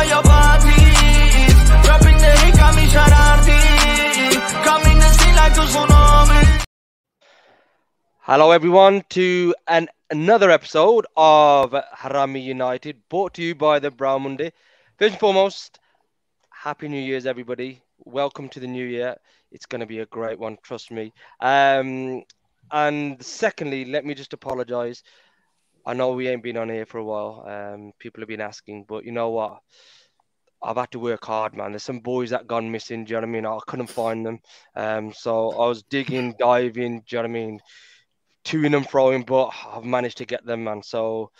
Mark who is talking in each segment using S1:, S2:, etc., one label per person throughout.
S1: by your parties. Dropping the hit, got me shararti. Coming the scene like a tsunami.
S2: Hello everyone to another episode of Haraami United, brought to you by the Brown Munde. First and foremost, Happy New Year's everybody. Welcome to the new year. It's going to be a great one, trust me. And secondly, let me just apologise. I know we ain't been on here for a while. People have been asking, but you know what? I've had to work hard, man. There's some boys that gone missing, do you know what I mean? I couldn't find them. So I was digging, diving, do you know what I mean? To-ing and fro-ing, but I've managed to get them, man. So,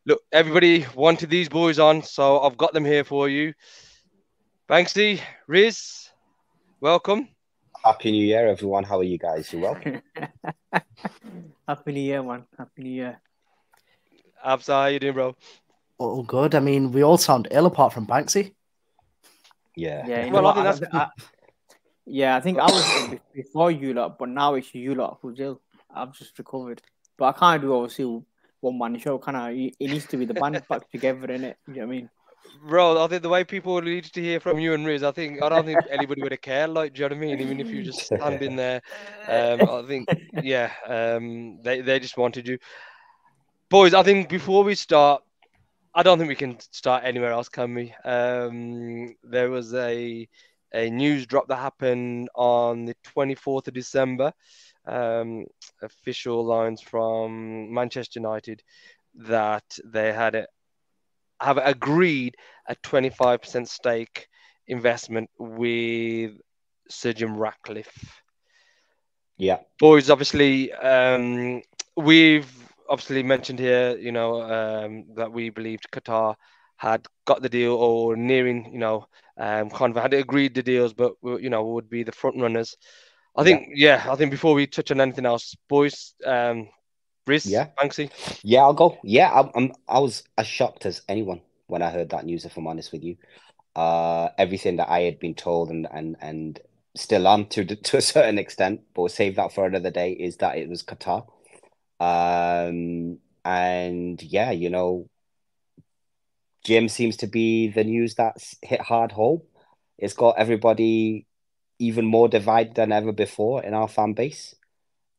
S2: look, everybody wanted these boys on, so I've got them here for you. Banksy, Riz, welcome.
S3: Happy New Year, everyone. How are you guys? You well?
S4: Happy New Year, man. Happy New Year.
S2: Absa, how you doing, bro?
S5: All good. I mean, we all sound ill apart from Banksy.
S3: Yeah.
S4: Yeah, you
S2: Well,
S4: know
S2: I think
S4: what?
S2: that's-
S4: I think I was ill before you lot, but now it's you lot who's ill. I've just recovered. But I can't do obviously one man show, can I? It needs to be the band back together, innit? You know what I mean?
S2: Bro, I think the way people need to hear from you and Riz, I don't think anybody would have cared, like, do you know what I mean? Even if you just stand in there, I think, yeah, they just wanted you. Boys, I think before we start, I don't think we can start anywhere else, can we? There was a news drop that happened on the 24th of December. Official lines from Manchester United that they have agreed a 25% stake investment with Sir Jim Ratcliffe.
S3: Yeah.
S2: Boys, obviously, we've obviously mentioned here, you know, that we believed Qatar had got the deal or nearing, you know, kind of had agreed the deals, but, you know, would be the front runners. I think before we touch on anything else, boys, Riz, Banksy.
S3: Yeah, I'll go. Yeah, I was as shocked as anyone when I heard that news, if I'm honest with you. Everything that I had been told and still am to a certain extent, but we'll save that for another day, is that it was Qatar. And yeah, you know, Jim seems to be the news that's hit hard home. It's got everybody even more divided than ever before in our fan base.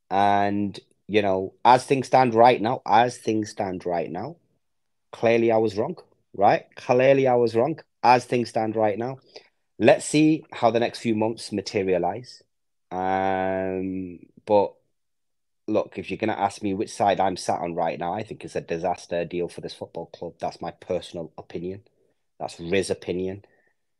S3: And, you know, as things stand right now, clearly I was wrong, right? Clearly I was wrong. As things stand right now, let's see how the next few months materialize. But look, if you're going to ask me which side I'm sat on right now, I think it's a disaster deal for this football club. That's my personal opinion. That's Riz's opinion.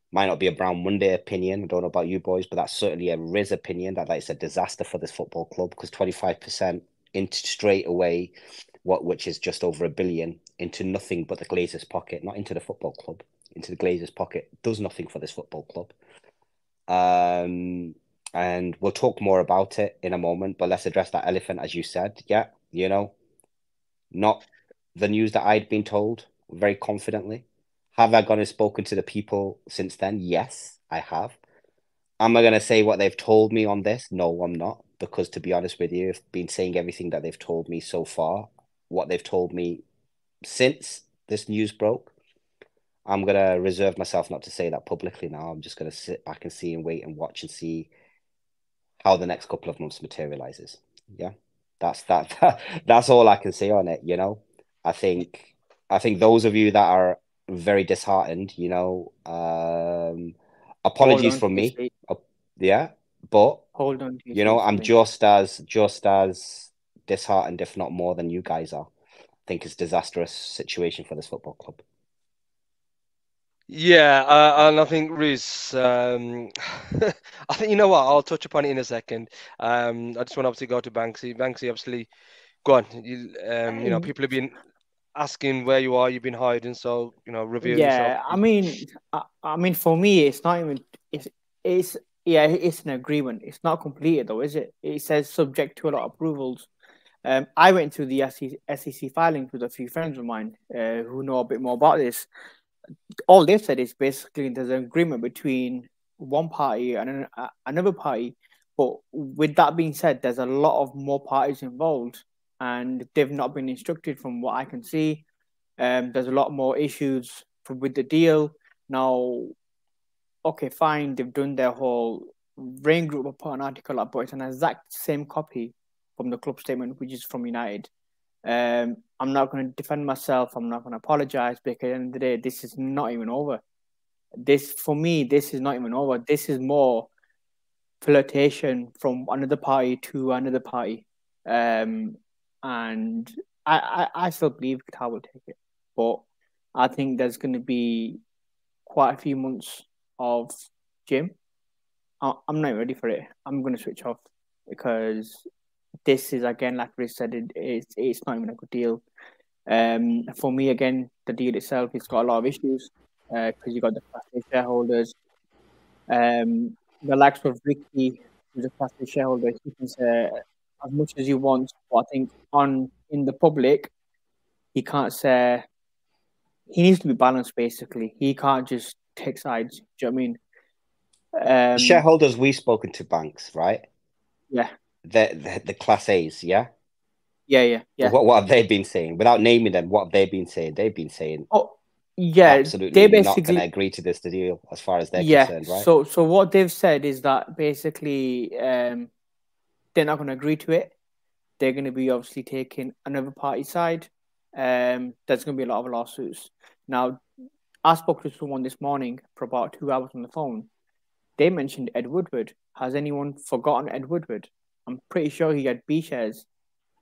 S3: Might not be a Brown Monday opinion. I don't know about you boys, but that's certainly a Riz opinion that it's a disaster for this football club, because 25% into straight away, which is just over $1 billion, into nothing but the Glazers' pocket, not into the football club, into the Glazers' pocket, does nothing for this football club. And we'll talk more about it in a moment, but let's address that elephant, as you said. Yeah, you know, not the news that I'd been told very confidently. Have I gone and spoken to the people since then? Yes, I have. Am I going to say what they've told me on this? No, I'm not. Because to be honest with you, I've been saying everything that they've told me so far, what they've told me since this news broke. I'm going to reserve myself not to say that publicly now. I'm just going to sit back and see and wait and watch and see how the next couple of months materializes. Yeah, that's all I can say on it. You know, I think those of you that are very disheartened, you know, apologies from me. Yeah, but
S4: hold on.
S3: You know, I'm just as disheartened, if not more, than you guys are. I think it's a disastrous situation for this football club.
S2: Yeah, and I think Riz, I think, you know what, I'll touch upon it in a second. I just want to obviously go to Banksy. Banksy, obviously, go on. You know, people have been asking where you are. You've been hiding, so, you know, reveal yourself.
S4: I mean, for me, it's not even. It's an agreement. It's not completed though, is it? It says subject to a lot of approvals. I went through the SEC filings with a few friends of mine who know a bit more about this. All they've said is basically there's an agreement between one party and another party. But with that being said, there's a lot of more parties involved, and they've not been instructed from what I can see. There's a lot more issues with the deal. Now, okay, fine, they've done their whole Rain Group will put an article up, but it's an exact same copy from the club statement, which is from United. I'm not going to defend myself. I'm not going to apologize because at the end of the day, this is not even over. For me, this is not even over. This is more flirtation from another party to another party. And I still believe Qatar will take it. But I think there's going to be quite a few months of Jim. I'm not ready for it. I'm going to switch off because this is, again, like Chris said, it's not even a good deal. For me, again, the deal itself, it's got a lot of issues because you got the Class A shareholders. The likes of Ricky, who's a Class A shareholder, he can say as much as he wants, but I think in the public, he can't say. He needs to be balanced, basically. He can't just take sides. Do you know what I mean?
S3: The shareholders we've spoken to, banks, right?
S4: Yeah.
S3: The Class A's, yeah?
S4: Yeah.
S3: What have they been saying? Without naming them, what have they been saying? They've been saying, absolutely
S4: they basically
S3: not going to agree to this deal as far as they're concerned, right?
S4: So what they've said is that basically they're not going to agree to it. They're going to be obviously taking another party side. There's going to be a lot of lawsuits. Now, I spoke to someone this morning for about 2 hours on the phone. They mentioned Ed Woodward. Has anyone forgotten Ed Woodward? I'm pretty sure he had B shares.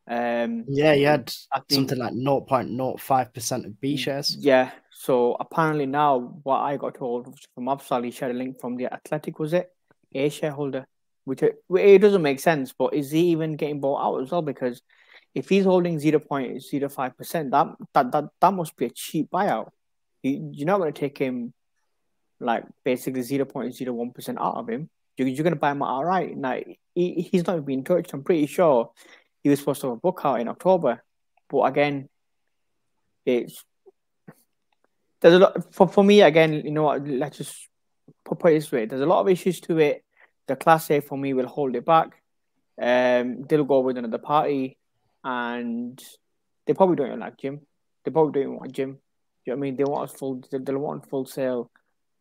S5: He had something like 0.05% of B shares.
S4: Yeah. So apparently now, what I got told from Afsal, he shared a link from the Athletic, was it? A shareholder. Which it doesn't make sense, but is he even getting bought out as well? Because if he's holding 0.05%, that must be a cheap buyout. You're not going to take him like basically 0.01% out of him. You're going to buy him outright. Now, he's not being touched. I'm pretty sure he was supposed to have a book out in October. But again, there's a lot for me. Again, you know what? Let's just put it this way: there's a lot of issues to it. The Class A for me will hold it back. They'll go with another party, and they probably don't like Jim. They probably don't want Jim. Do you know what I mean? They want a full. They'll want full sale.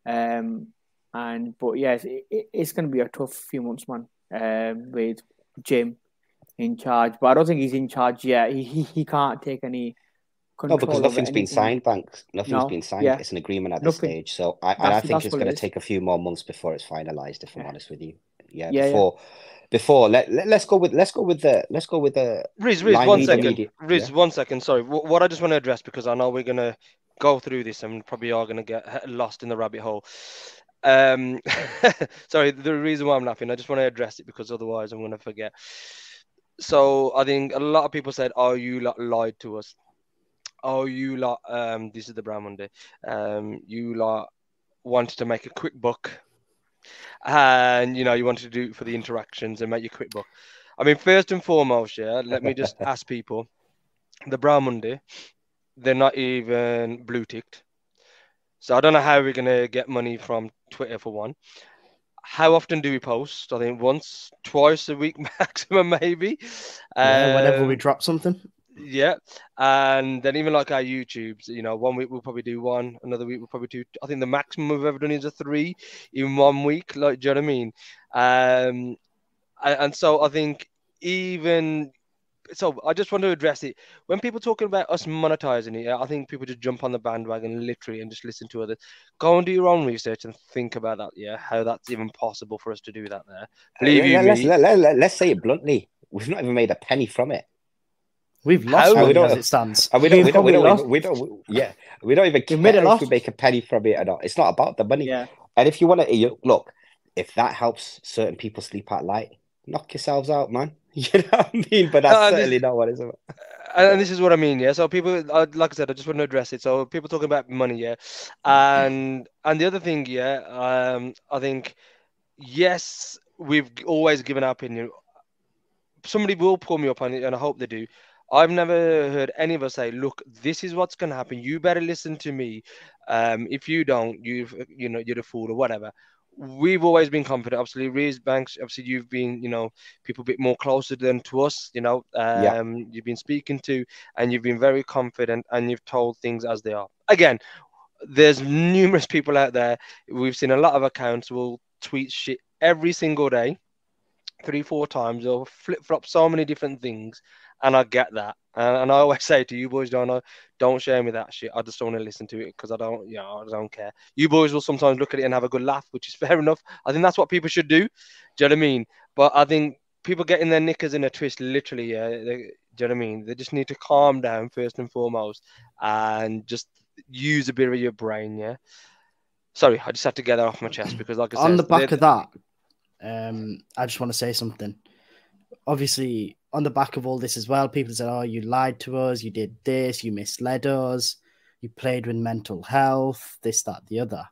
S4: But yes, it's going to be a tough few months, man. With Jim in charge, but I don't think he's in charge yet. He can't take any control.
S3: No, because nothing's been signed, Banks. Nothing's been signed.
S4: Yeah.
S3: It's an agreement at this stage. So I think it's going to take a few more months before it's finalized. If I'm honest with you, before let's go with the
S2: Riz, 1 second. Sorry, what I just want to address, because I know we're going to go through this and probably are going to get lost in the rabbit hole. Sorry, the reason why I'm laughing, I just want to address it because otherwise I'm going to forget. So I think a lot of people said, "Oh, you lot lied to us. Oh, you lot, this is the Brown Monday. You lot wanted to make a quick buck, and you wanted to do it for the interactions and make your quick buck." I mean, first and foremost, let me just ask people: the Brown Monday, they're not even blue ticked, so I don't know how we're gonna get money from Twitter for one. How often do we post? I think once, twice a week maximum, maybe.
S5: Whenever we drop something.
S2: Yeah, and then even like our YouTubes, 1 week we'll probably do one, another week we'll probably do. I think the maximum we've ever done is a 3 in 1 week. Like, do you know what I mean? And so I think so I just want to address it. When people talking about us monetizing it, I think people just jump on the bandwagon literally and just listen to others. Go and do your own research and think about that. Yeah, how that's even possible for us to do that there. Believe you me.
S3: Let's say it bluntly. We've not even made a penny from it.
S5: We've lost money as it stands.
S3: We don't even care if we make a penny from it or not. It's not about the money.
S4: Yeah.
S3: And if you want to look, if that helps certain people sleep at night, knock yourselves out, man. You know what I mean? But that's certainly not what it's about.
S2: And this is what I mean, yeah. So people, like I said, I just want to address it. So people talking about money, yeah. And the other thing, yeah, I think, yes, we've always given our opinion. Somebody will pull me up on it, and I hope they do. I've never heard any of us say, "Look, this is what's going to happen. You better listen to me. If you don't, you're a fool," or whatever. We've always been confident. Obviously, Rees Banks, obviously you've been, people a bit more closer than to us, you've been speaking to, and you've been very confident, and you've told things as they are. Again, there's numerous people out there. We've seen a lot of accounts will tweet shit every single day, 3-4 times. They'll flip flop so many different things, and I get that. And I always say to you boys, don't share me that shit. I just don't want to listen to it because I don't care. You boys will sometimes look at it and have a good laugh, which is fair enough. I think that's what people should do. Do you know what I mean? But I think people getting their knickers in a twist, literally, yeah. Do you know what I mean? They just need to calm down first and foremost and just use a bit of your brain, yeah. Sorry, I just had to get that off my chest because, like I said,
S5: on the back of that, I just want to say something. Obviously, on the back of all this as well, people said, "Oh, you lied to us. You did this. You misled us. You played with mental health. This, that, the other."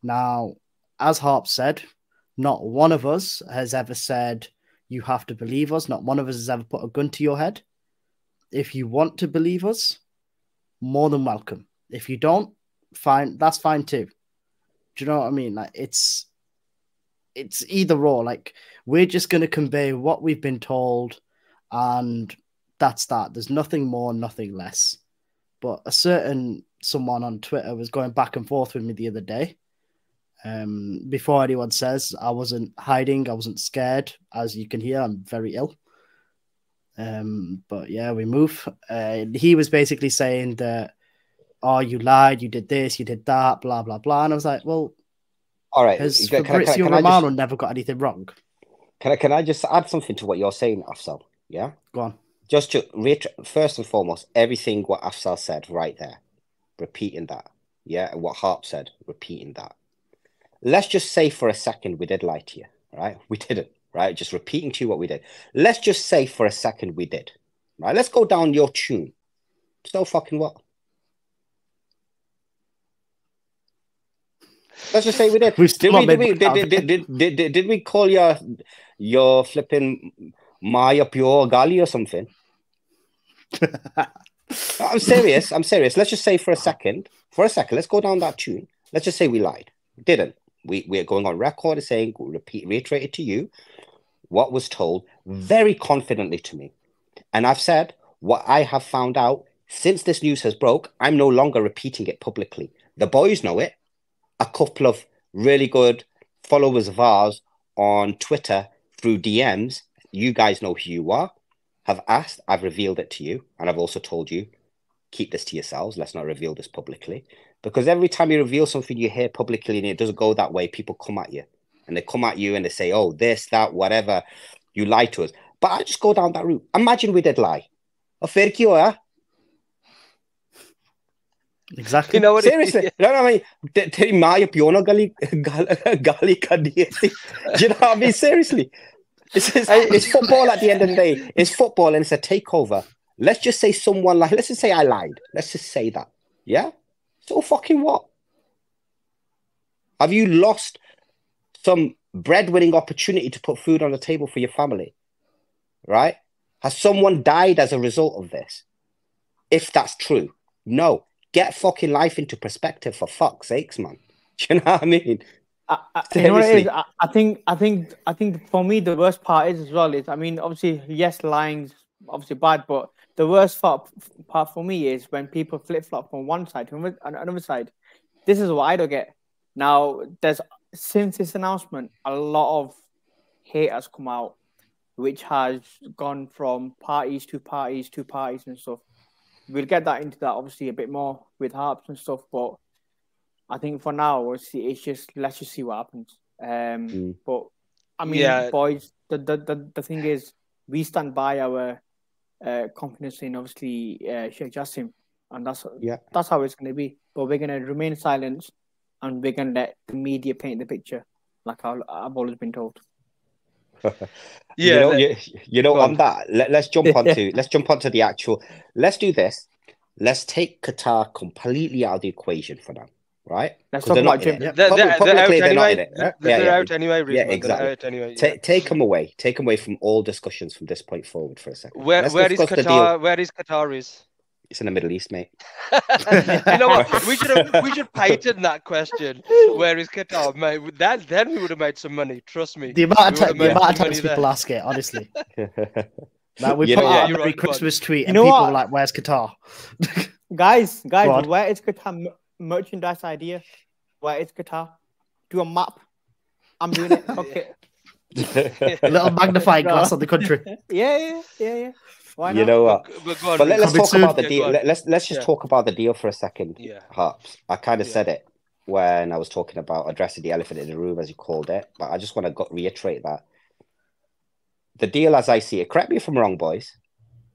S5: Now, as Harp said, not one of us has ever said you have to believe us. Not one of us has ever put a gun to your head. If you want to believe us, more than welcome. If you don't, fine. That's fine too. Do you know what I mean? Like it's either or. Like we're just going to convey what we've been told, and that's that. There's nothing more, nothing less. But a certain someone on Twitter was going back and forth with me the other day. Before anyone says, I wasn't hiding, I wasn't scared. As you can hear, I'm very ill. But yeah, we move. He was basically saying that, "Oh, you lied, you did this, you did that, blah, blah, blah." And I was like, well,
S3: all right.
S5: has Fabrizio Romano never got anything wrong?
S3: Can I just add something to what you're saying, Afzal? Yeah?
S5: Go on.
S3: Just to first and foremost, everything what Afzal said right there, repeating that. Yeah, and what Harp said, repeating that. Let's just say for a second we did lie to you, right? We didn't, right? Just repeating to you what we did. Let's just say for a second we did, right? Let's go down your tune. So fucking what? Let's just say we did. Did we call your flipping Maya pure Gali or something? I'm serious. Let's just say for a second, let's go down that tune. Let's just say we lied. Didn't. We're going on record as saying, reiterated to you what was told very confidently to me. And I've said what I have found out since this news has broke. I'm no longer repeating it publicly. The boys know it. A couple of really good followers of ours on Twitter through DMs, you guys know who you are, have asked, I've revealed it to you, and I've also told you, keep this to yourselves, let's not reveal this publicly. Because every time you reveal something you hear publicly and it doesn't go that way, people come at you. And they come at you and they say, "Oh, this, that, whatever, you lied to us." But I just go down that route. Imagine we did lie.
S5: Exactly.
S2: You know what?
S3: Seriously. No, I mean, teri maa piona gali kadi. Do you know what I mean? Seriously. It's football at the end of the day. It's football and it's a takeover. Let's just say someone lied. Let's just say I lied. Let's just say that. Yeah? So fucking what? Have you lost some breadwinning opportunity to put food on the table for your family? Right? Has someone died as a result of this? If that's true. No. Get fucking life into perspective for fuck's sakes, man. Do you know what I mean?
S4: You know what it is? I think for me the worst part is as well is, I mean, obviously yes, lying's obviously bad, but the worst part for me is when people flip flop from one side to another side. This is what I don't get. Now, since this announcement, a lot of hate has come out, which has gone from parties to parties to parties and stuff. We'll get into that obviously a bit more with Harps and stuff, but I think for now, let's just see what happens. But I mean, boys, the thing is, we stand by our confidence in obviously Sheikh Jassim, and that's how it's going to be. But we're going to remain silent, and we're going to let the media paint the picture, like I've always been told.
S3: On that, let's jump onto the actual. Let's do this. Let's take Qatar completely out of the equation for now, right?
S4: Let's talk about Jim.
S2: They're out anyway. They're out anyway.
S3: Yeah, exactly. Take them away. Take them away from all discussions from this point forward for a second.
S2: Where is Qatar? Where is Qatar?
S3: It's in the Middle East, mate.
S2: You know what? We should patent that question. Where is Qatar, mate? Then we would have made some money. Trust me.
S5: The amount of times people ask it, honestly. Like we put out every Christmas tweet, and people are like, "Where's Qatar?"
S4: guys, where is Qatar? merchandise idea. Where is Qatar? Do a map. I'm doing it. Okay.
S5: A little magnifying glass on the country.
S4: Yeah. Why not?
S3: You know what?
S2: But go on,
S3: But
S2: Reece.
S3: let's
S5: Coming
S3: talk
S5: soon.
S3: about the
S2: Yeah,
S3: deal.
S2: go on.
S3: Let's just
S2: Yeah.
S3: talk about the deal for a second,
S2: Yeah.
S3: Harps. I kind of
S2: Yeah.
S3: said it when I was talking about addressing the elephant in the room, as you called it, but I just want to reiterate that the deal, as I see it, correct me if I'm wrong, boys,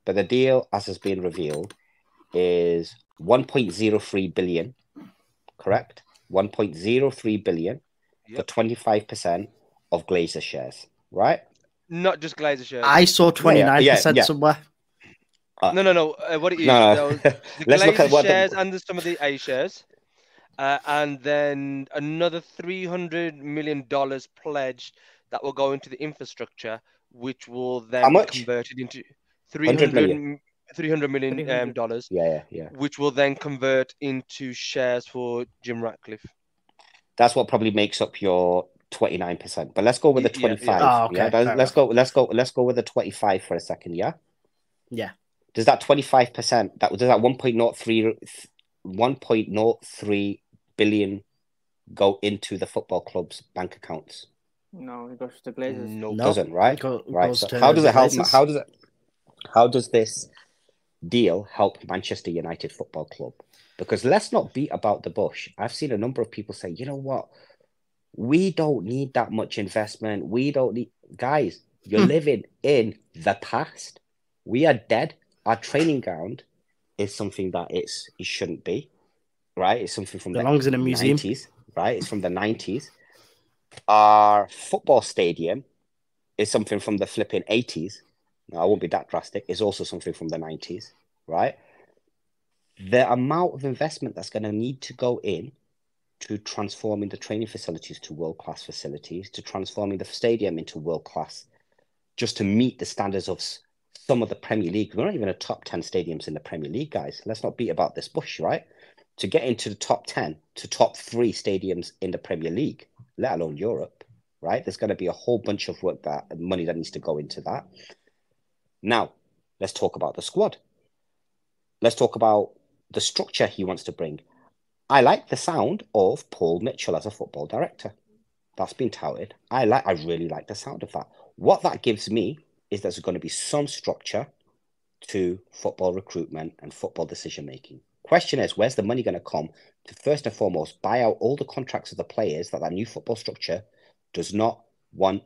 S3: but the deal, as has been revealed, is 1.03 billion. Correct, 1.03 billion for
S2: Yep.
S3: 25% of Glazer shares, right?
S2: Not just Glazer shares.
S5: I saw 29%
S3: yeah.
S5: somewhere.
S2: No. What it is,
S3: No.
S2: the
S3: Let's look
S2: Glazer
S3: at what
S2: shares
S3: the.
S2: and some of the A shares, and then another $300 million pledged that will go into the infrastructure, which will then
S3: How
S2: be
S3: much?
S2: converted into
S3: 100 million.
S2: $300 million
S4: 300.
S2: dollars,
S3: Yeah.
S2: which will then convert into shares for Jim Ratcliffe.
S3: That's what probably makes up your 29%. But let's go with the
S2: Yeah,
S3: 25.
S5: Oh, okay, fair
S3: Let's go with the 25 for a second, yeah?
S5: Yeah.
S3: Does that 25%, does that 1.03 billion go into the football club's bank accounts?
S4: No, it goes to the Glazers.
S2: Nope.
S5: No.
S3: Doesn't, right? Right.
S5: Goes
S3: So
S5: to
S3: how does
S5: the
S3: it help?
S5: Glazers.
S3: How does this deal help Manchester United Football Club? Because let's not beat about the bush. I've seen a number of people say, you know what? We don't need that much investment. We don't need... Guys, you're living in the past. We are dead. Our training ground is something that it shouldn't be, right? It's something from
S5: Belongs
S3: the
S5: in a museum.
S3: 90s, right? It's from the 90s. Our football stadium is something from the flipping 80s. No, I won't be that drastic. It's also something from the 90s, right? The amount of investment that's going to need to go in to transforming the training facilities to world-class facilities, to transforming the stadium into world-class, just to meet the standards of some of the Premier League. We're not even a top 10 stadiums in the Premier League, guys. Let's not beat about this bush, right? To get into the top 10 to top 3 stadiums in the Premier League, let alone Europe, right? There's going to be a whole bunch of money that needs to go into that. Now, let's talk about the squad. Let's talk about the structure he wants to bring. I like the sound of Paul Mitchell as a football director. That's been touted. I really like the sound of that. What that gives me is there's going to be some structure to football recruitment and football decision making. Question is, where's the money going to come to first and foremost buy out all the contracts of the players that new football structure does not want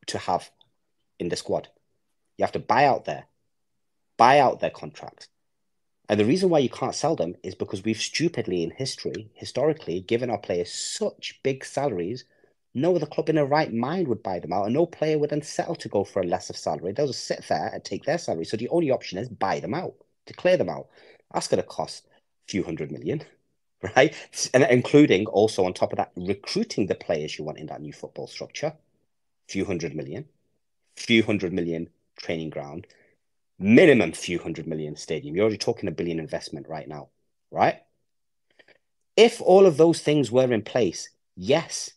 S3: to have in the squad? You have to buy out their contracts. And the reason why you can't sell them is because we've stupidly historically given our players such big salaries. No other club in their right mind would buy them out, and no player would then settle to go for a lesser salary. They'll just sit there and take their salary. So the only option is buy them out, to clear them out. That's going to cost a few hundred million, right? And including also on top of that, recruiting the players you want in that new football structure, few hundred million training ground, minimum few hundred million stadium. You're already talking $1 billion investment right now, right? If all of those things were in place, yes,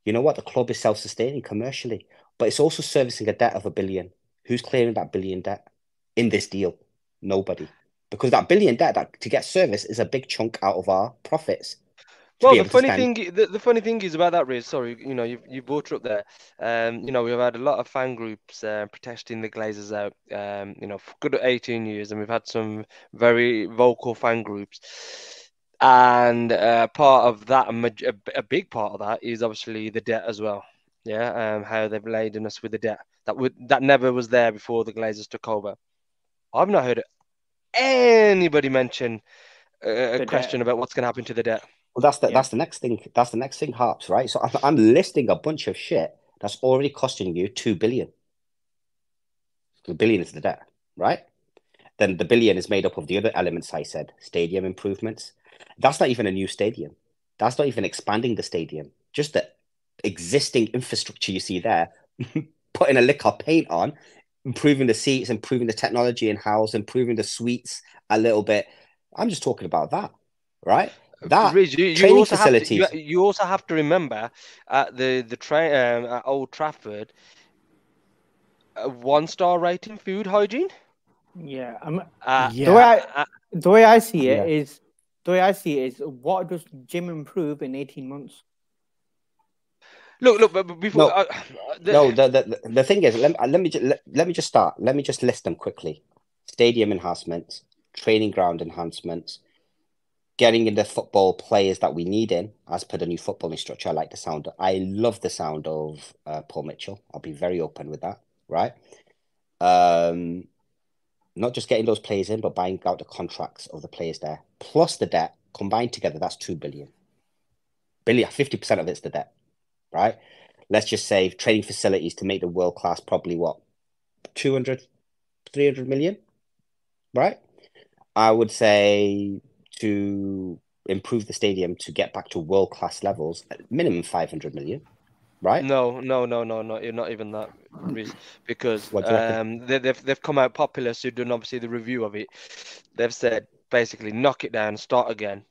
S3: you know what? The club is self-sustaining commercially, but it's also servicing a debt of $1 billion. Who's clearing that $1 billion debt in this deal? Nobody. Because that $1 billion debt to get service is a big chunk out of our profits.
S2: Well, the funny thing is about that, Riz. Sorry, you brought it up there. We've had a lot of fan groups protesting the Glazers out. For good 18 years, and we've had some very vocal fan groups. And part of that, a big part of that, is obviously the debt as well. Yeah, how they've laden us with the debt that never was there before the Glazers took over. I've not heard anybody mention a question about what's going to happen to the debt.
S3: Well, that's the next thing. That's the next thing, Harps, right? So I'm listing a bunch of shit that's already costing you $2 billion. The $1 billion is the debt, right? Then the $1 billion is made up of the other elements I said, stadium improvements. That's not even a new stadium. That's not even expanding the stadium. Just the existing infrastructure you see there, putting a lick of paint on, improving the seats, improving the technology in-house, improving the suites a little bit. I'm just talking about that, right? That
S2: Riz,
S3: training facilities.
S2: You also have to remember at the train at Old Trafford, a 1-star rating food hygiene.
S4: Yeah,
S5: yeah.
S4: the way I see it is the way I see it is, what does Jim improve in 18 months?
S2: Look, but before
S3: The thing is, let me just start. Let me just list them quickly: stadium enhancements, training ground enhancements, getting in the football players that we need in as per the new footballing structure. I love the sound of Paul Mitchell. I'll be very open with that, right? Not just getting those players in, but buying out the contracts of the players there, plus the debt combined together. That's 2 billion. 50% of it's the debt, right? Let's just say training facilities to make the world class, probably what, 200, 300 million, right? I would say to improve the stadium to get back to world class levels, at minimum 500 million, right?
S2: No, not even that, because
S3: What do you reckon?
S2: they've come out populous who've done obviously the review of it. They've said basically knock it down, start again,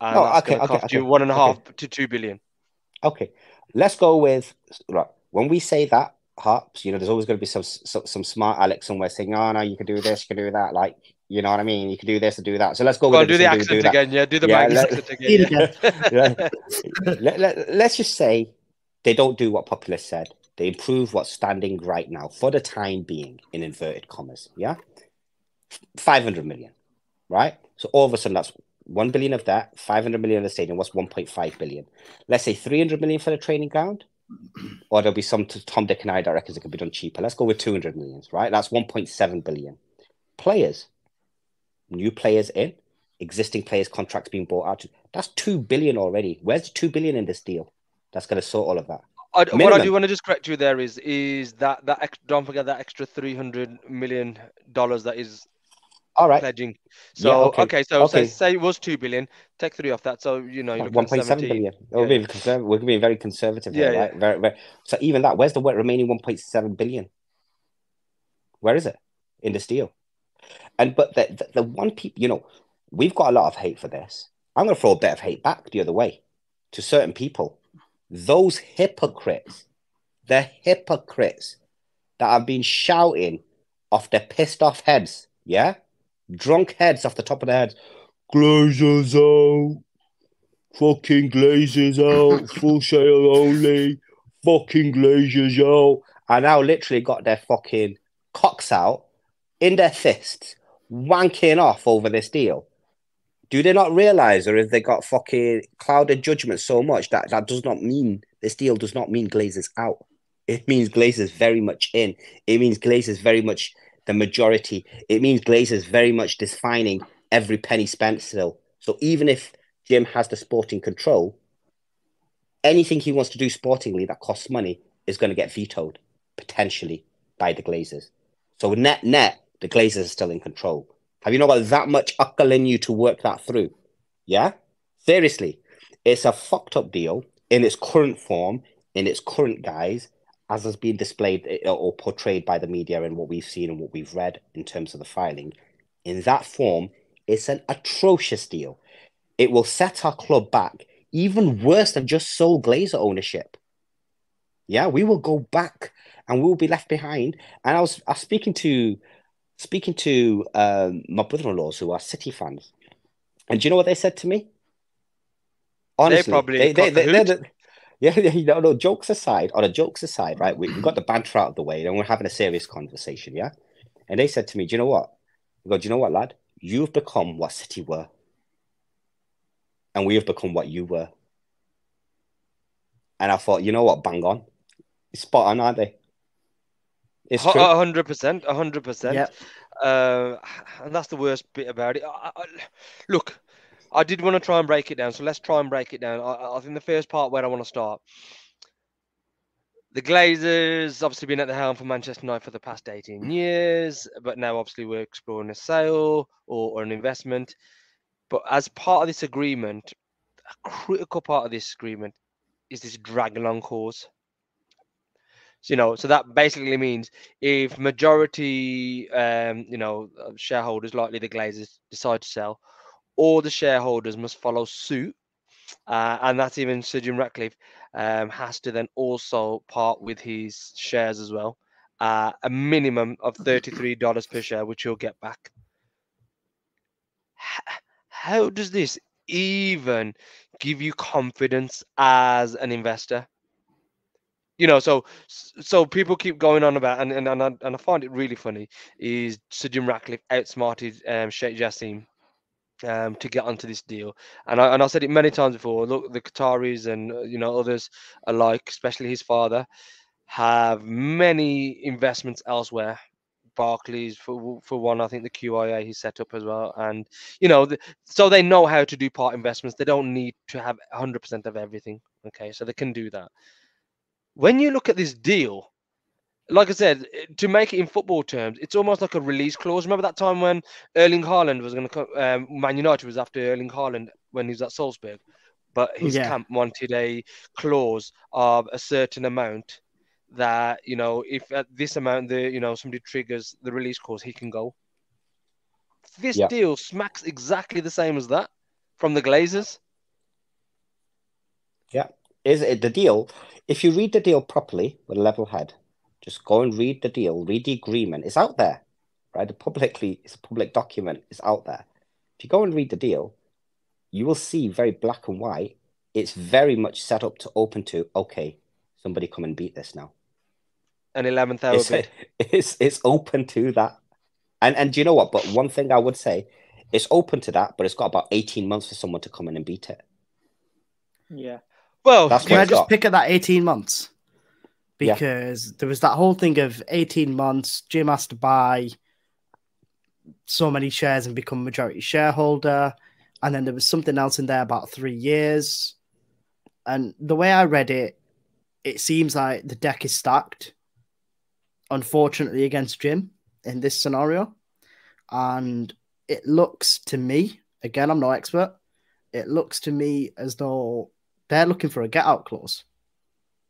S2: and that's going to cost you 1.5 to 2 billion.
S3: Okay, let's go with right. When we say that, Harps, there's always going to be some smart Alex somewhere saying, "Oh no, you can do this, you can do that." Like, you know what I mean? You can do this and do that. So let's go with
S2: do the accent again. Yeah, do the accent
S3: again. Let's just say they don't do what Populous said. They improve what's standing right now for the time being, in inverted commas. Yeah, 500 million, right? So all of a sudden, that's 1 billion of that, 500 million of the stadium. What's 1.5 billion? Let's say 300 million for the training ground, or there'll be some Tom, Dick, and I that reckons it could be done cheaper. Let's go with 200 million, right? That's 1.7 billion. Players, new players in, existing players' contracts being bought out. That's 2 billion already. Where's the 2 billion in this deal? That's going to sort all of that.
S2: What I do want to just correct you there is that don't forget that extra $300 million that is
S3: all right
S2: pledging. So
S3: yeah, okay.
S2: Say it was 2 billion, take 3 off that, so you're looking at
S3: 1.7 billion. We're being very conservative here, right? Very, very. So even that, where's the remaining 1.7 billion? Where is it in this deal? But the one people, we've got a lot of hate for this. I'm going to throw a bit of hate back the other way to certain people. Those hypocrites, the hypocrites that have been shouting off their pissed off heads, yeah? Drunk heads off the top of their heads. Glazers out. Fucking Glazers out. Full sale only. Fucking Glazers out. And now literally got their fucking cocks out in their fists, wanking off over this deal. Do they not realize, or have they got fucking clouded judgment so much that does not mean, this deal does not mean Glazers out. It means Glazers very much in. It means Glazers very much the majority. It means Glazers very much defining every penny spent still. So even if Jim has the sporting control, anything he wants to do sportingly that costs money is going to get vetoed, potentially, by the Glazers. So net, the Glazers are still in control. Have you not got that much uckle in you to work that through? Yeah? Seriously. It's a fucked up deal in its current form, in its current guise, as has been displayed or portrayed by the media and what we've seen and what we've read in terms of the filing. In that form, it's an atrocious deal. It will set our club back even worse than just sole Glazer ownership. Yeah, we will go back and we will be left behind. And I was speaking to my brother-in-laws who are City fans, and do you know what they said to me? Honestly, no, jokes aside, right? We got the banter out of the way, and we're having a serious conversation, yeah. And they said to me, "Do you know what? I go, do you know what, lad? You've become what City were, and we have become what you were." And I thought, you know what, bang on, it's spot on, aren't they? It's true.
S2: 100%, 100%.
S5: Yeah.
S2: And that's the worst bit about it. Look, I did want to try and break it down, so let's try and break it down. I think the first part where I want to start, the Glazers obviously been at the helm for Manchester United for the past 18 years, but now obviously we're exploring a sale or an investment. But as part of this agreement, a critical part of this agreement is this drag-along clause. So that basically means if majority, shareholders, likely the Glazers, decide to sell, all the shareholders must follow suit, and that's even Sir Jim Ratcliffe has to then also part with his shares as well, a minimum of $33 per share, which he'll get back. How does this even give you confidence as an investor. You know, so people keep going on about, and I find it really funny, is Sir Jim Ratcliffe outsmarted Sheikh Jassim to get onto this deal. And I said it many times before. Look, the Qataris and others alike, especially his father, have many investments elsewhere. Barclays for one, I think the QIA he set up as well, and so they know how to do part investments. They don't need to have 100% of everything. Okay, so they can do that. When you look at this deal, like I said, to make it in football terms, it's almost like a release clause. Remember that time when Erling Haaland was going to come, Man United was after Erling Haaland when he was at Salzburg, but his camp wanted a clause of a certain amount that, if at this amount, somebody triggers the release clause, he can go. This deal smacks exactly the same as that from the Glazers.
S3: Yeah. Is it the deal? If you read the deal properly with a level head, just go and read the deal, read the agreement. It's out there, right? It's a public document. It's out there. If you go and read the deal, you will see very black and white. It's very much set up to open to, okay, somebody come and beat this now.
S2: An 11th hour bid.
S3: It's open to that. And do you know what? But one thing I would say, it's open to that, but it's got about 18 months for someone to come in and beat it.
S4: Yeah.
S2: Well,
S5: can I just pick at that 18 months? Because there was that whole thing of 18 months, Jim has to buy so many shares and become majority shareholder. And then there was something else in there about 3 years. And the way I read it, it seems like the deck is stacked, unfortunately, against Jim in this scenario. And it looks to me, again, I'm no expert, it looks to me as though they're looking for a get-out clause.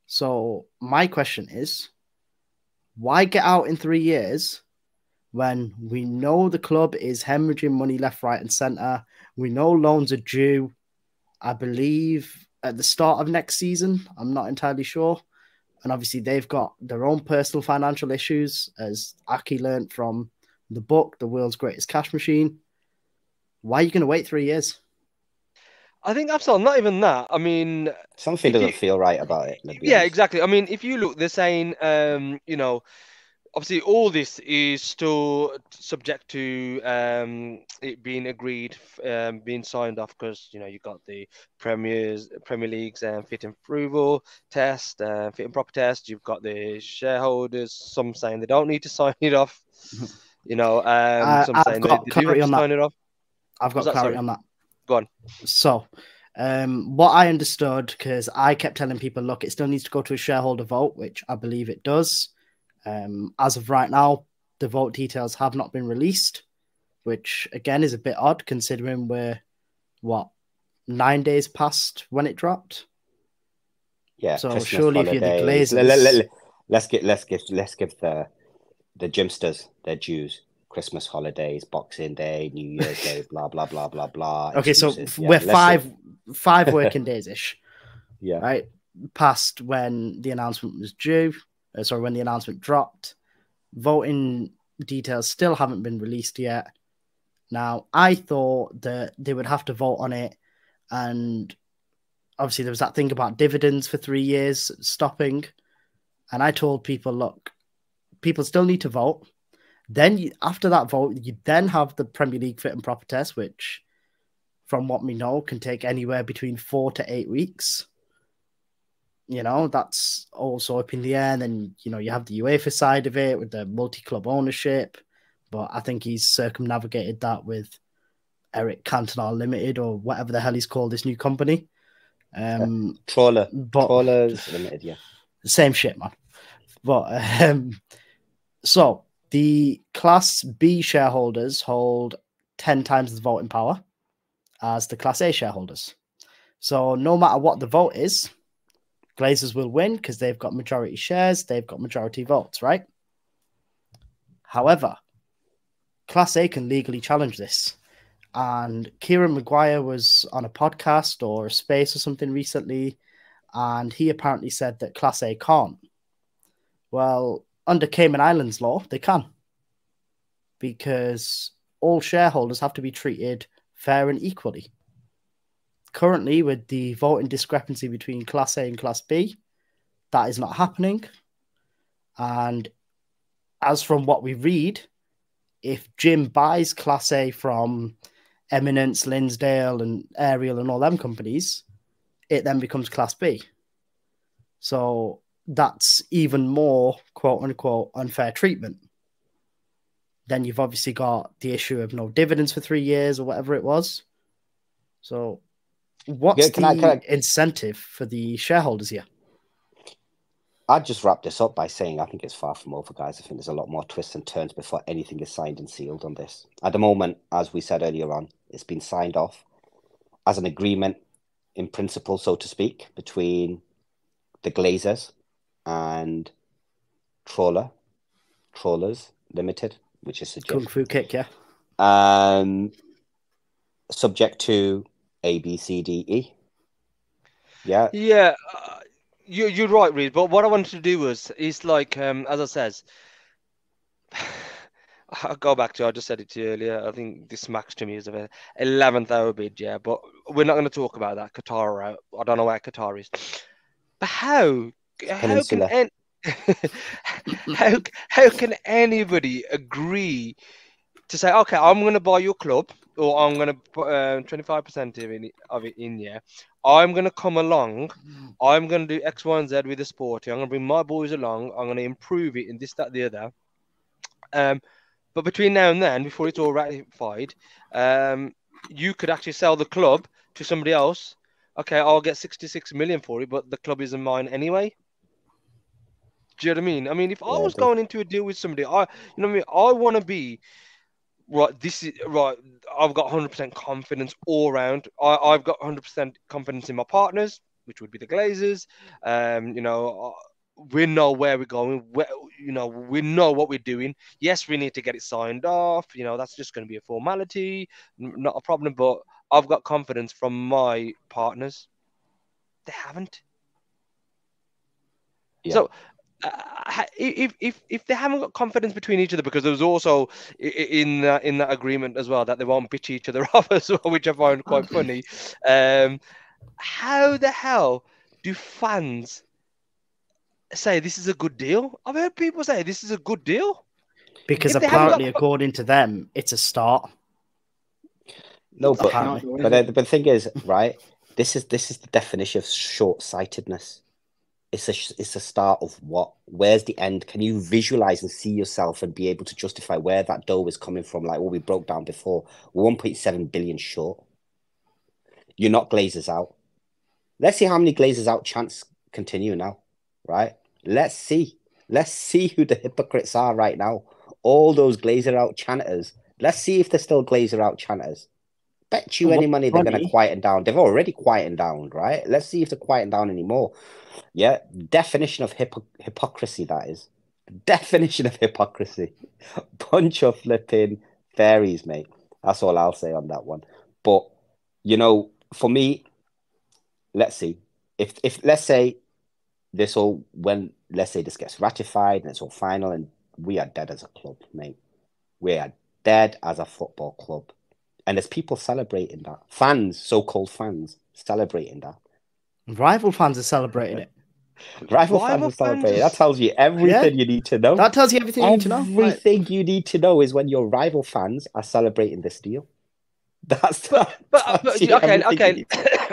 S5: So my question is, why get out in 3 years when we know the club is hemorrhaging money left, right, and centre? We know loans are due, I believe, at the start of next season. I'm not entirely sure. And obviously they've got their own personal financial issues, as Aki learned from the book, The World's Greatest Cash Machine. Why are you going to wait 3 years?
S2: I think absolutely not even that. I mean,
S3: something doesn't feel right about it.
S2: Yeah, exactly. I mean, if you look, they're saying, obviously all this is still subject to it being agreed, being signed off, because you've got the Premier League's fit and approval test, fit and proper test. You've got the shareholders, some saying they don't need to sign it off. Some saying they do have to sign it off.
S5: I've got clarity on that.
S2: Go on.
S5: So, what I understood, because I kept telling people, look, it still needs to go to a shareholder vote, which I believe it does. As of right now, the vote details have not been released, which again is a bit odd considering we're 9 days past when it dropped.
S3: Yeah.
S5: So
S3: Christmas
S5: surely
S3: holidays.
S5: If you're the Glazers,
S3: let's give the Gymsters their dues. Christmas holidays, Boxing Day, New Year's Day, blah blah blah blah blah.
S5: Okay, excuses. So we're five working days ish.
S3: Yeah.
S5: Right. Past when the announcement was due. When the announcement dropped. Voting details still haven't been released yet. Now, I thought that they would have to vote on it, and obviously there was that thing about dividends for 3 years stopping, and I told people, look, people still need to vote. Then after that vote, you then have the Premier League fit and proper test, which, from what we know, can take anywhere between 4 to 8 weeks. That's also up in the air. And then, you have the UEFA side of it with the multi-club ownership. But I think he's circumnavigated that with Eric Cantona Limited, or whatever the hell he's called, this new company.
S3: Trawlers Limited, yeah.
S5: Same shit, man. But so the Class B shareholders hold 10 times the voting power as the Class A shareholders. So no matter what the vote is, Glazers will win because they've got majority shares, they've got majority votes, right? However, Class A can legally challenge this. And Kieran Maguire was on a podcast or a space or something recently, and he apparently said that Class A can't. Well, under Cayman Islands law, they can. Because all shareholders have to be treated fair and equally. currently, with the voting discrepancy between Class A and Class B, that is not happening. And as from what we read, if Jim buys Class A from Eminence, Linsdale, and Ariel, and all them companies, it then becomes Class B. So that's even more, quote unquote, unfair treatment. Then you've obviously got the issue of no dividends for 3 years or whatever it was. So what's the incentive for the shareholders here?
S3: I'd just wrap this up by saying I think it's far from over, guys. I think there's a lot more twists and turns before anything is signed and sealed on this. At the moment, as we said earlier on, it's been signed off as an agreement in principle, so to speak, between the Glazers and Trawlers Limited, which is
S5: Kung Fu Kick, yeah.
S3: Subject to A, B, C, D, E. Yeah.
S2: Yeah. You're right, Reed. But what I wanted to do is like, as I says, I'll go back to. I just said it to you earlier. I think this max to me is an 11th hour bid. Yeah, but we're not going to talk about that. Qatar are out. I don't know where Qatar is. But how can how can anybody agree to say, okay, I'm going to buy your club, or I'm going to put 25% of it in, yeah. I'm going to come along. I'm going to do X, Y, and Z with the sporting. I'm going to bring my boys along. I'm going to improve it in this, that, the other. But between now and then, before it's all ratified, you could actually sell the club to somebody else. Okay, I'll get 66 million for it, but the club isn't mine anyway. Do you know what I mean? I mean, if I was going into a deal with somebody, I want to be right. This is right. I've got 100% confidence all around. I've got 100% confidence in my partners, which would be the Glazers. We know where we're going. We know what we're doing. Yes, we need to get it signed off. That's just going to be a formality, not a problem. But I've got confidence from my partners. They haven't. Yeah. So if they haven't got confidence between each other, because there was also in that agreement as well that they won't bitch each other off as well, which I find quite funny. How the hell do fans say this is a good deal? I've heard people say this is a good deal
S5: because apparently, according to them, it's a start.
S3: No, but the thing is, right? This is the definition of short-sightedness. It's a start of what? Where's the end? Can you visualize and see yourself and be able to justify where that dough is coming from? Like what we broke down before, 1.7 billion short. You're not Glazers out. Let's see how many Glazers out chants continue now, right? Let's see who the hypocrites are right now. All those Glazer out chanters. Let's see if they're still Glazer out chanters. Bet you any money they're going to quieten down. They've already quietened down, right? Let's see if they're quieting down anymore. Yeah, definition of hypocrisy, that is. Definition of hypocrisy. Bunch of flipping fairies, mate. That's all I'll say on that one. But, for me, let's see. If let's say this gets ratified and it's all final and we are dead as a club, mate. We are dead as a football club. And there's people celebrating that. Fans, so-called fans, celebrating that.
S5: Rival fans are celebrating it.
S3: Rival fans are celebrating. That tells you everything you need to know.
S5: That tells you everything you need to know.
S3: Everything you need to know is when your rival fans are celebrating this deal.
S2: Okay.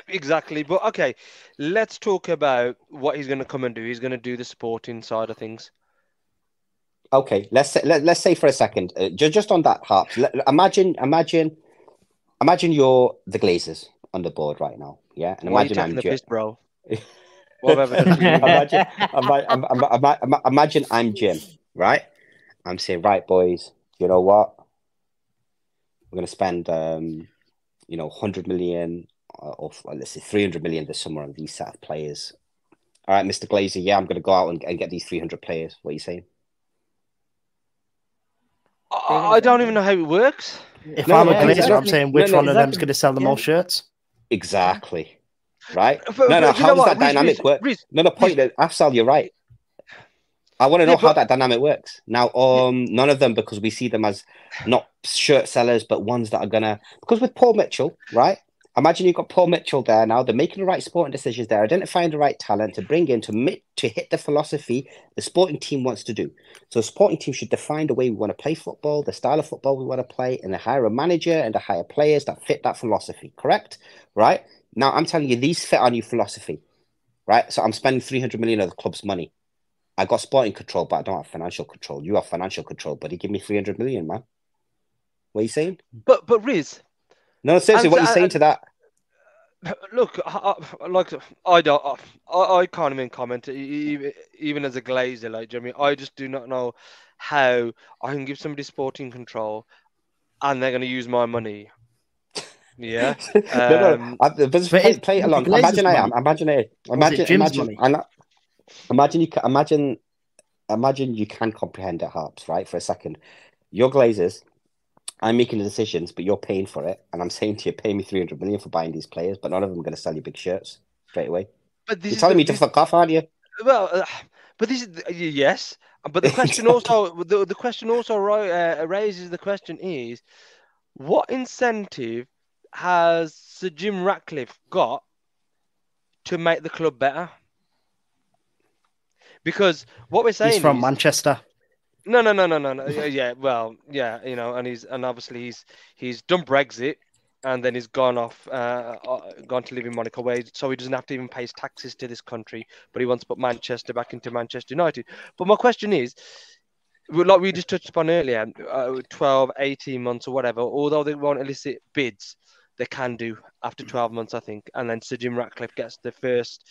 S2: Exactly. But okay, let's talk about what he's going to come and do. He's going to do the sporting side of things.
S3: Okay, let's say for a second, just on that, Harps. Imagine you're the Glazers on the board right now, yeah, and imagine I'm Jim,
S2: bro.
S3: Imagine I'm Jim, right? I'm saying, right, boys, you know what? We're gonna spend, 100 million, or let's say 300 million this summer on these set of players. All right, Mr. Glazer, yeah, I'm gonna go out and get these 300 players. What are you saying?
S2: I don't even know how it works.
S5: If I'm a Glazer, I'm saying which one of them's going to sell the most shirts.
S3: Exactly. Right? How does that dynamic work? No, point that Afsal, you're right. I want to know how that dynamic works. Now, none of them, because we see them as not shirt sellers, but ones that are gonna. Because with Paul Mitchell, right? Imagine you've got Paul Mitchell there now. They're making the right sporting decisions there, identifying the right talent to bring in to hit the philosophy the sporting team wants to do. So, the sporting team should define the way we want to play football, the style of football we want to play, and they hire a manager and they hire players that fit that philosophy. Correct? Right? Now, I'm telling you, these fit our new philosophy. Right? So, I'm spending 300 million of the club's money. I got sporting control, but I don't have financial control. You have financial control, buddy. Give me 300 million, man. What are you saying?
S2: But Riz,
S3: No, seriously, what are you saying to that?
S2: look, I can't even comment, even as a Glazer, like, do you know what I mean? I just do not know how I can give somebody sporting control and they're going to use my money. Yeah.
S3: But play it along. Imagine you can comprehend it, Harps, right? For a second, you're Glazers. I'm making the decisions, but you're paying for it, and I'm saying to you, pay me 300 million for buying these players, but none of them are going to sell you big shirts straight away.
S2: But
S3: you're telling me to fuck off, aren't you?
S2: Well, but this is yes. But the question the question also raises the question is, what incentive has Sir Jim Ratcliffe got to make the club better? Because what we're saying
S5: he's from Manchester.
S2: No. Yeah, well, yeah, you know, and obviously he's done Brexit, and then he's gone to live in Monaco, so he doesn't have to even pay his taxes to this country. But he wants to put Manchester back into Manchester United. But my question is, like we just touched upon earlier, 12, 18 months or whatever. Although they won't elicit bids, they can do after 12 months, I think. And then Sir Jim Ratcliffe gets the first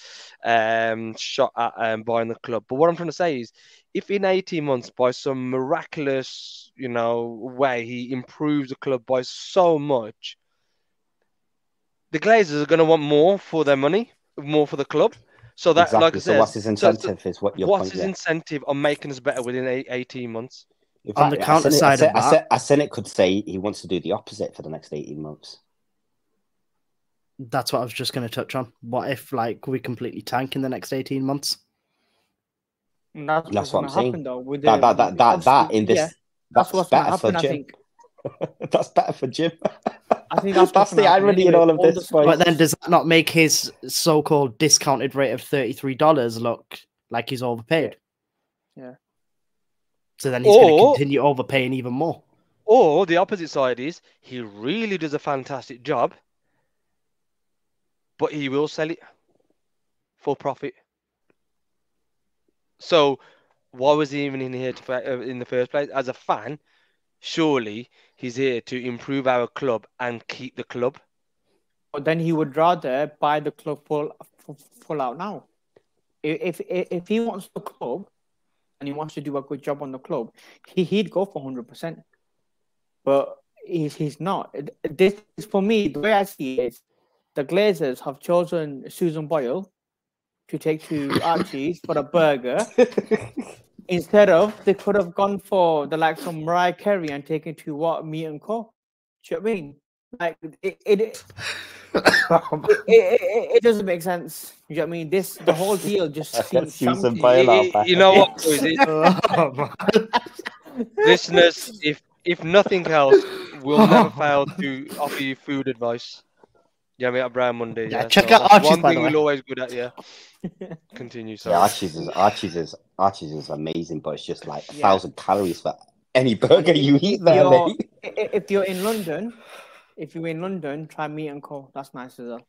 S2: shot at buying the club. But what I'm trying to say is, if in 18 months, by some miraculous, way, he improves the club by so much, the Glazers are going to want more for their money, more for the club. So that,
S3: exactly.
S2: like I said,
S3: what's his incentive? Is what your
S2: what's
S3: point,
S2: his incentive on making us better within 18 months?
S3: In
S5: On
S3: fact,
S5: the counter side of that,
S3: I said it could say he wants to do the opposite for the next 18 months.
S5: That's what I was just going to touch on. What if, like, we completely tank in the next 18 months?
S4: That's what I'm saying. Though, with
S3: that's what's better for Jim. That's better for Jim.
S4: I think that's
S3: the irony in all of this.
S5: But then does that not make his so-called discounted rate of $33 look like he's overpaid?
S4: Yeah.
S5: So then he's going to continue overpaying even more.
S2: Or the opposite side is, he really does a fantastic job, but he will sell it for profit. So why was he even in here in the first place? As a fan, surely he's here to improve our club and keep the club.
S4: But then he would rather buy the club full out now. If he wants the club and he wants to do a good job on the club, he'd go for 100%. But he's not. This is, for me, the way I see it is, the Glazers have chosen Susan Boyle to take to Archie's for a burger. Instead of, they could have gone for the likes of Mariah Carey and taken to Meat and Co. Do you know what I mean? Like, it doesn't make sense. You know what I mean? The whole deal just seems
S3: Susan Boyle.
S2: You know what? Listeners, if nothing else, we'll never fail to offer you food advice. Yeah, at Brown Monday.
S5: Yeah, check out Archie's,
S2: one
S5: by
S2: thing
S5: the way.
S2: we're always good at. Yeah. Continue. Sorry.
S3: Yeah, Archie's is amazing, but it's just like 1,000 calories for any burger you eat there, mate.
S4: If you're in London, try Meat and Co. That's nice as well,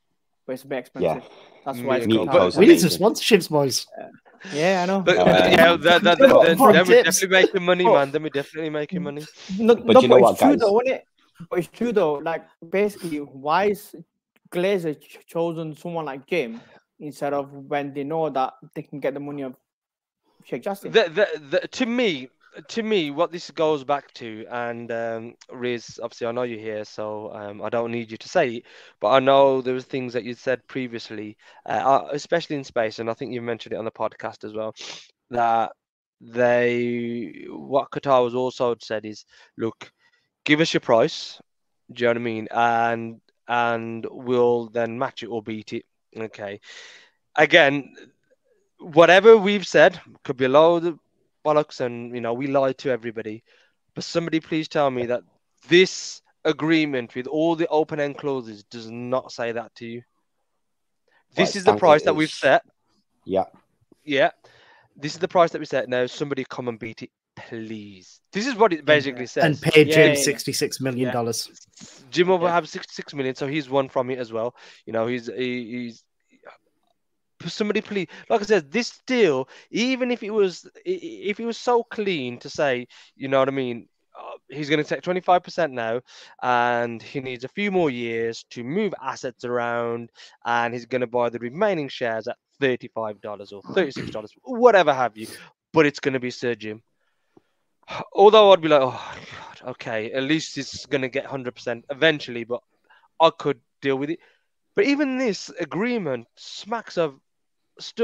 S4: but it's a bit expensive.
S3: Yeah.
S4: That's why it's
S5: we need some sponsorships, boys.
S4: Yeah, I know.
S2: But then we're definitely making money, man. Then we're definitely making money.
S3: But you know what, guys?
S4: But it's true though. Like, basically, why is Glazer chosen someone like Jim instead of when they know that they can get the money of Sheikh Justin?
S2: To me, what this goes back to, and Riz, obviously I know you're here, so I don't need you to say it, but I know there was things that you said previously, especially in space, and I think you mentioned it on the podcast as well, that what Qatar was also said is, look, give us your price, do you know what I mean, and we'll then match it or beat it. Okay. Again, whatever we've said could be a load of bollocks, and we lied to everybody. But somebody please tell me that this agreement with all the open-end clauses does not say that to you. This
S3: Well,
S2: is the price that we've set.
S3: Yeah.
S2: Yeah. This is the price that we set. Now, somebody come and beat it, please. This is what it basically says.
S5: And pay Jim
S4: Yeah.
S5: $66 million.
S2: Jim will have 66 million, so he's won from it as well. You know, he's somebody please, like I said, this deal, even if it was so clean to say, you know what I mean, he's going to take 25% now, and he needs a few more years to move assets around, and he's going to buy the remaining shares at $35 or $36, whatever have you, but it's going to be Sir Jim. Although I'd be like, oh God, okay, at least he's going to get 100% eventually, but I could deal with it. But even this agreement smacks of,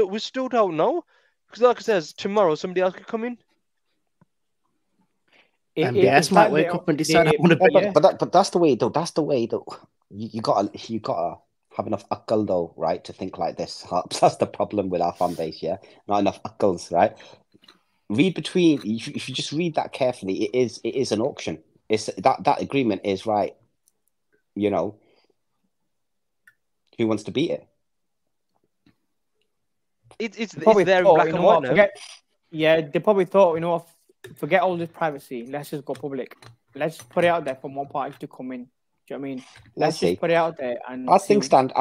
S2: we still don't know, because like I says, tomorrow somebody else could come in.
S5: MBS might wake up and decide I want to be.
S3: But that's the way, though. That's the way, though. You gotta have enough akal, though, right, to think like this. That's the problem with our fan base, yeah. Not enough akals, right? Read between. If you just read that carefully, it is an auction. It's that agreement is right. You know, who wants to beat it?
S2: It's there in black and white now.
S4: They probably thought, you know what, forget all this privacy. Let's just go public. Let's put it out there for more parties to come in. Do you know what I mean? Let's just put it out there. And
S3: as things stand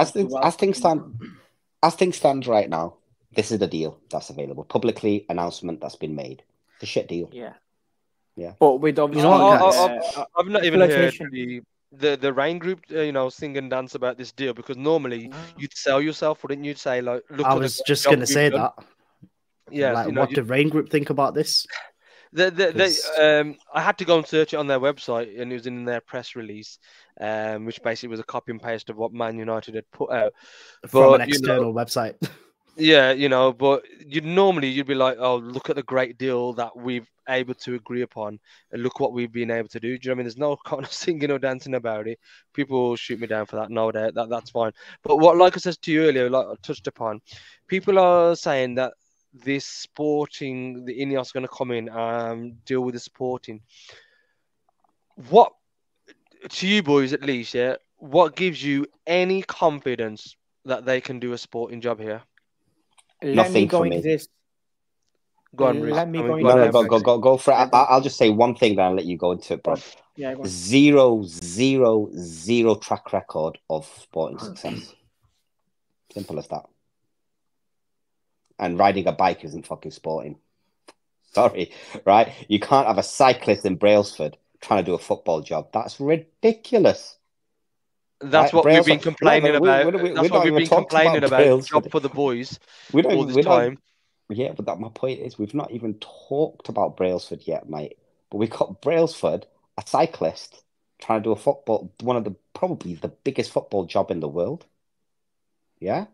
S3: right now, this is the deal that's available. Publicly announcement that's been made. It's a shit deal.
S4: Yeah.
S3: Yeah.
S4: But with obviously,
S2: I've not even heard the Rain group, sing and dance about this deal, because normally you'd sell yourself, wouldn't you? Say like, look.
S5: I was just going to say that.
S2: Yeah.
S5: Like, what did Rain group think about this?
S2: I had to go and search it on their website, and it was in their press release, which basically was a copy and paste of what Man United had put out
S5: from an external website.
S2: Yeah, but you'd be like, oh, look at the great deal that we've able to agree upon, and look what we've been able to do. Do you know what I mean? There's no kind of singing or dancing about it. People will shoot me down for that, no doubt. That's fine. But what, like I said to you earlier, like I touched upon, people are saying that the Ineos are going to come in and deal with the sporting. What, to you boys at least, yeah, what gives you any confidence that they can do a sporting job here?
S3: Nothing for me.
S2: Go on,
S4: let me go.
S3: Go for it. I'll just say one thing, then I'll let you go into it, bro.
S4: Yeah,
S3: zero track record of sporting success. Simple as that. And riding a bike isn't fucking sporting. Sorry, right? You can't have a cyclist in Brailsford trying to do a football job. That's ridiculous.
S2: That's what we've been complaining about. That's what we've been complaining about. Job for the boys all this time.
S3: Yeah, but my point is, we've not even talked about Brailsford yet, mate. But we've got Brailsford, a cyclist, trying to do a football, probably the biggest football job in the world. Yeah?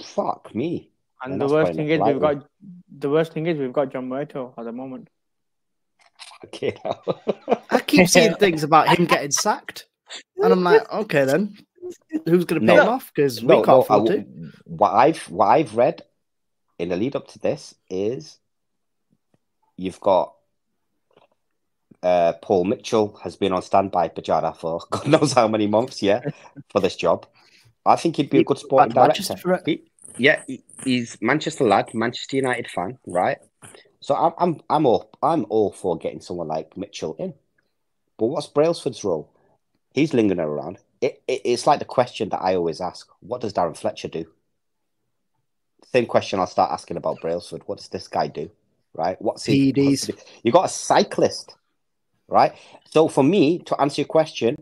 S3: Fuck me.
S4: And the worst thing is we've got John Murto at the moment.
S3: Okay.
S5: I keep seeing things about him getting sacked. And I'm like, okay then. Who's going to pay him off? Because we can't afford to.
S3: What I've read in the lead up to this is you've got Paul Mitchell has been on standby Bajara for God knows how many months, for this job. I think he'd be a good sporting director. He's Manchester lad, Manchester United fan, right? So I'm all for getting someone like Mitchell in. But what's Brailsford's role? He's lingering around. It's like the question that I always ask: what does Darren Fletcher do? Same question I'll start asking about Brailsford. What does this guy do? Right? What's he? You got a cyclist, right? So for me, to answer your question,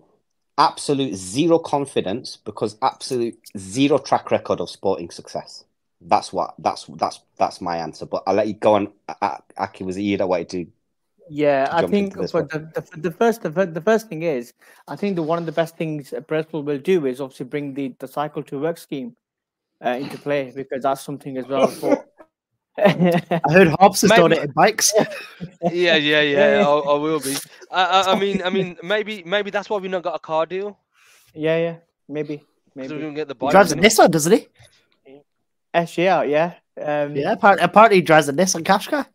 S3: absolute zero confidence because absolute zero track record of sporting success. That's my answer. But I'll let you go on. Aki, was it you that wanted to?
S4: Yeah, I think the first thing is, I think one of the best things Bristol will do is obviously bring the cycle to work scheme into play, because that's something as well.
S5: I heard Hobbs has donated bikes.
S2: Yeah. I will be. I mean, maybe that's why we've not got a car deal.
S4: Yeah, maybe.
S2: So we can get the bike.
S5: He drives a Nissan, doesn't he?
S4: SGR, yeah.
S5: Apparently he drives a Nissan Qashqai.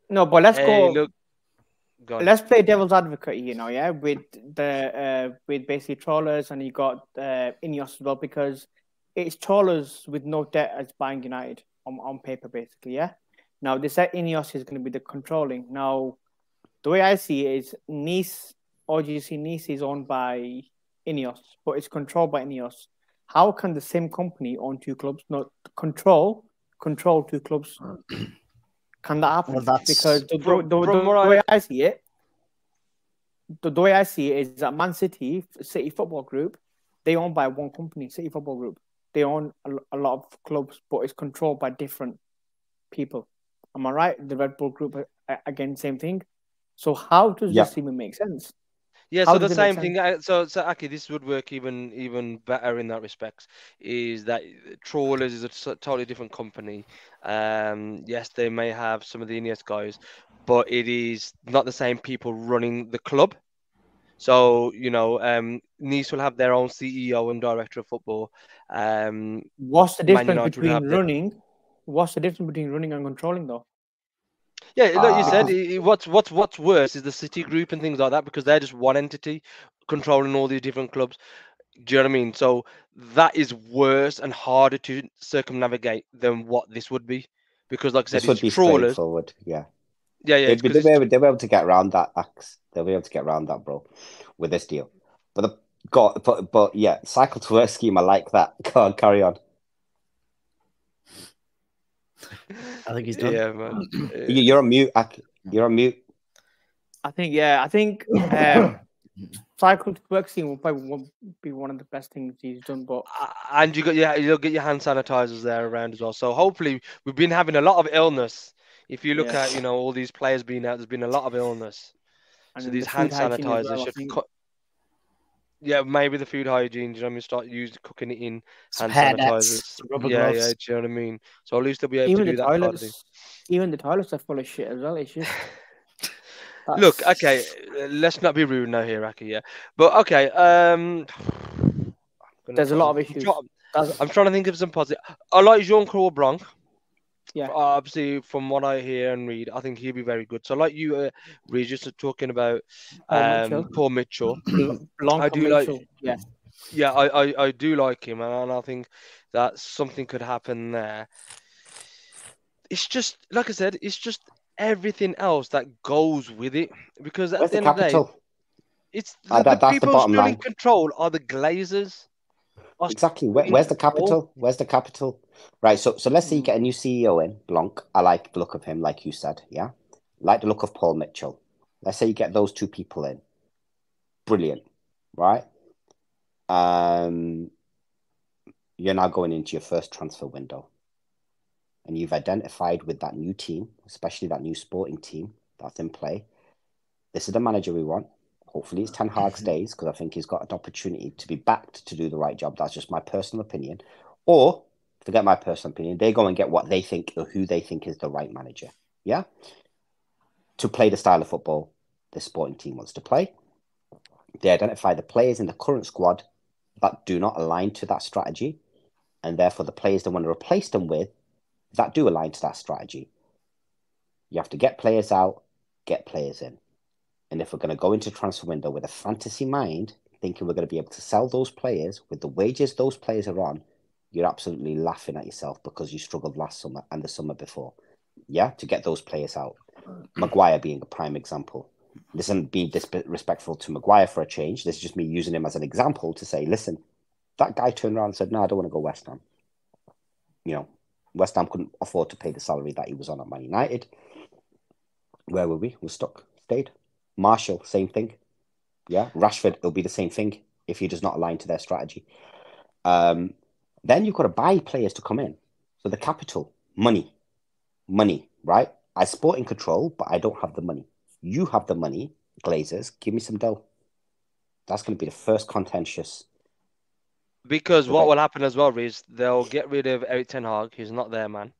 S4: No, but let's go.
S2: Look, go on.
S4: let's play devil's advocate here now, yeah, with basically trawlers, and you got Ineos as well, because it's trawlers with no debt as buying United on paper, basically, yeah. Now they said Ineos is going to be the controlling. Now, the way I see it is Nice, OGC Nice is owned by Ineos, but it's controlled by Ineos. How can the same company own two clubs? Not control two clubs. Can that happen?
S5: Well, that's-
S4: because the
S2: from what
S4: way I see it, the way I see it is that Man City Football Group, they own by one company, City Football Group. They own a lot of clubs, but it's controlled by different people. Am I right? The Red Bull Group, again, same thing. So how does this even make sense?
S2: Yeah,
S4: How
S2: so the
S4: does it make
S2: same thing. So Aki, this would work even better in that respect. Is that Trawlers is a totally different company. Yes, they may have some of the Ineos guys, but it is not the same people running the club. So Nice will have their own CEO and director of football.
S4: What's the
S2: Man
S4: difference
S2: United would
S4: between
S2: have
S4: running? What's the difference between running and controlling, though?
S2: Yeah, like you said, what's worse is the City Group and things like that, because they're just one entity controlling all these different clubs. Do you know what I mean? So that is worse and harder to circumnavigate than what this would be, because like I said,
S3: This would
S2: it's
S3: be
S2: trawlers.
S3: straightforward. Yeah.
S2: Yeah,
S3: They'll be able to get around that, Axe. They'll be able to get around that, bro, with this deal. But yeah, cycle to work scheme. I like that. Go on, carry on.
S5: I think he's done.
S2: Yeah, man.
S3: You're on mute, Axe. You're on mute.
S4: I think cycle to work scheme will probably won't be one of the best things he's done. But
S2: and you'll get your hand sanitizers there around as well. So hopefully, we've been having a lot of illness. If you look at all these players being out, there's been a lot of illness.
S4: and
S2: So
S4: then
S2: these
S4: the
S2: hand
S4: food hygiene as
S2: sanitizers
S4: well, I
S2: should
S4: think.
S2: yeah, maybe the food hygiene. Do you know what I mean? Start cooking it in
S5: Some
S2: hand
S5: hair
S2: sanitizers.
S5: nets, rubber
S2: Yeah,
S5: gloves.
S2: do you know what I mean? So at least they'll be able
S4: Even
S2: to
S4: the
S2: do that kind of thing.
S4: toilets, even the toilets are full of shit as well. It's just
S2: Look, okay, let's not be rude now here, Aki. Yeah, but okay.
S4: there's a lot of issues.
S2: I'm trying to think of some positive. I like Jean-Claude Blanc.
S4: Yeah.
S2: Obviously, from what I hear and read, I think he'll be very good. So, like you, Regis, are talking about Paul Mitchell. I do like. Yeah, I do like him, and I think that something could happen there. It's just like I said. It's just everything else that goes with it, because at
S3: Where's
S2: the
S3: the
S2: end of the day,
S3: capital?
S2: it's
S3: That's
S2: the
S3: the
S2: people
S3: bottom
S2: still
S3: line.
S2: in control are the Glazers.
S3: Exactly. Where's the capital? Where's the capital? Right. So let's say you get a new CEO in Blanc. I like the look of him, like you said. Yeah. Like the look of Paul Mitchell. Let's say you get those two people in. Brilliant. Right. You're now going into your first transfer window, and you've identified with that new team, especially that new sporting team that's in play. This is the manager we want. Hopefully it's Ten Hag stays, because I think he's got an opportunity to be backed to do the right job. That's just my personal opinion. Or, forget my personal opinion, they go and get what they think or who they think is the right manager. Yeah? To play the style of football the sporting team wants to play. They identify the players in the current squad that do not align to that strategy, and therefore the players they want to replace them with that do align to that strategy. You have to get players out, get players in. And if we're going to go into transfer window with a fantasy mind, thinking we're going to be able to sell those players with the wages those players are on, you're absolutely laughing at yourself, because you struggled last summer and the summer before. Yeah, to get those players out. Maguire being a prime example. This isn't being disrespectful to Maguire for a change. This is just me using him as an example to say, listen, that guy turned around and said, no, I don't want to go West Ham. West Ham couldn't afford to pay the salary that he was on at Man United. Where were we? We're stuck. Stayed. Marshall, same thing. Yeah. Rashford, it'll be the same thing if he does not align to their strategy. Then you've got to buy players to come in. So the capital, money, right? I sport in control, but I don't have the money. You have the money, Glazers. Give me some dough. That's going to be the first contentious.
S2: Because what will happen as well is they'll get rid of Eric Ten Hag, who's not there, man.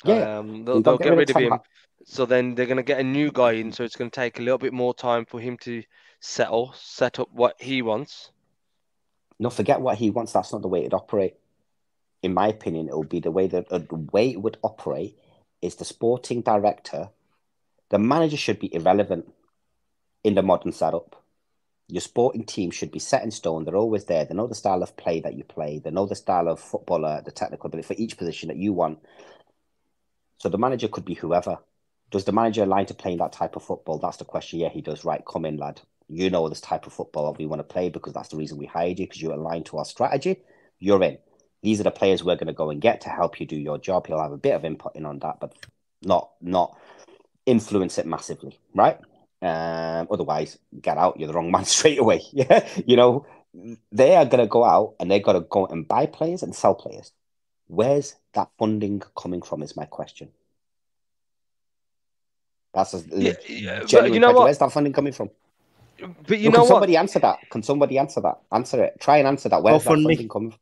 S3: Yeah.
S2: They'll get rid of him. So then they're going to get a new guy in. So it's going to take a little bit more time for him to set up what he wants.
S3: No, forget what he wants. That's not the way it'd operate. In my opinion, it will be the way it would operate is the sporting director The manager should be irrelevant in the modern setup. Your sporting team should be set in stone. They're always there. They know the style of play that you play. They know the style of footballer, the technical ability for each position that you want. So the manager could be whoever. Does the manager align to playing that type of football? That's the question. Yeah, he does. Right, come in, lad. You know this type of football that we want to play because that's the reason we hired you, because you're aligned to our strategy. You're in. These are the players we're going to go and get to help you do your job. He'll have a bit of input in on that, but not influence it massively, right? Otherwise, get out. You're the wrong man straight away. Yeah, they are going to go out and they're going to go and buy players and sell players. Where's that funding coming from? Is my question. That's genuine question. Where's that funding coming from?
S2: But you know what?
S3: Somebody answer that? Can somebody answer that? Answer it. Try and answer that. Where's that funding coming from?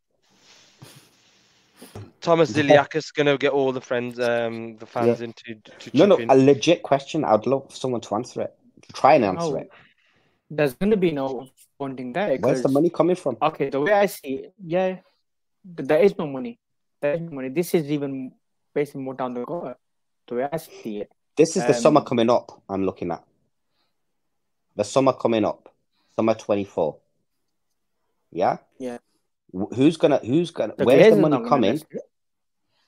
S2: Thomas Ziliakis going to get all the fans into
S3: No, a legit question. I'd love someone to answer it. Try and answer it.
S4: There's going to be no funding there.
S3: Where's the money coming from?
S4: Okay, the way I see it, there is no money. There is no money. This is even basically more down the road. The way I see it.
S3: This is the summer coming up. I'm looking at the summer coming up, summer 24. Yeah.
S4: Yeah.
S3: Who's gonna? Where's the money coming?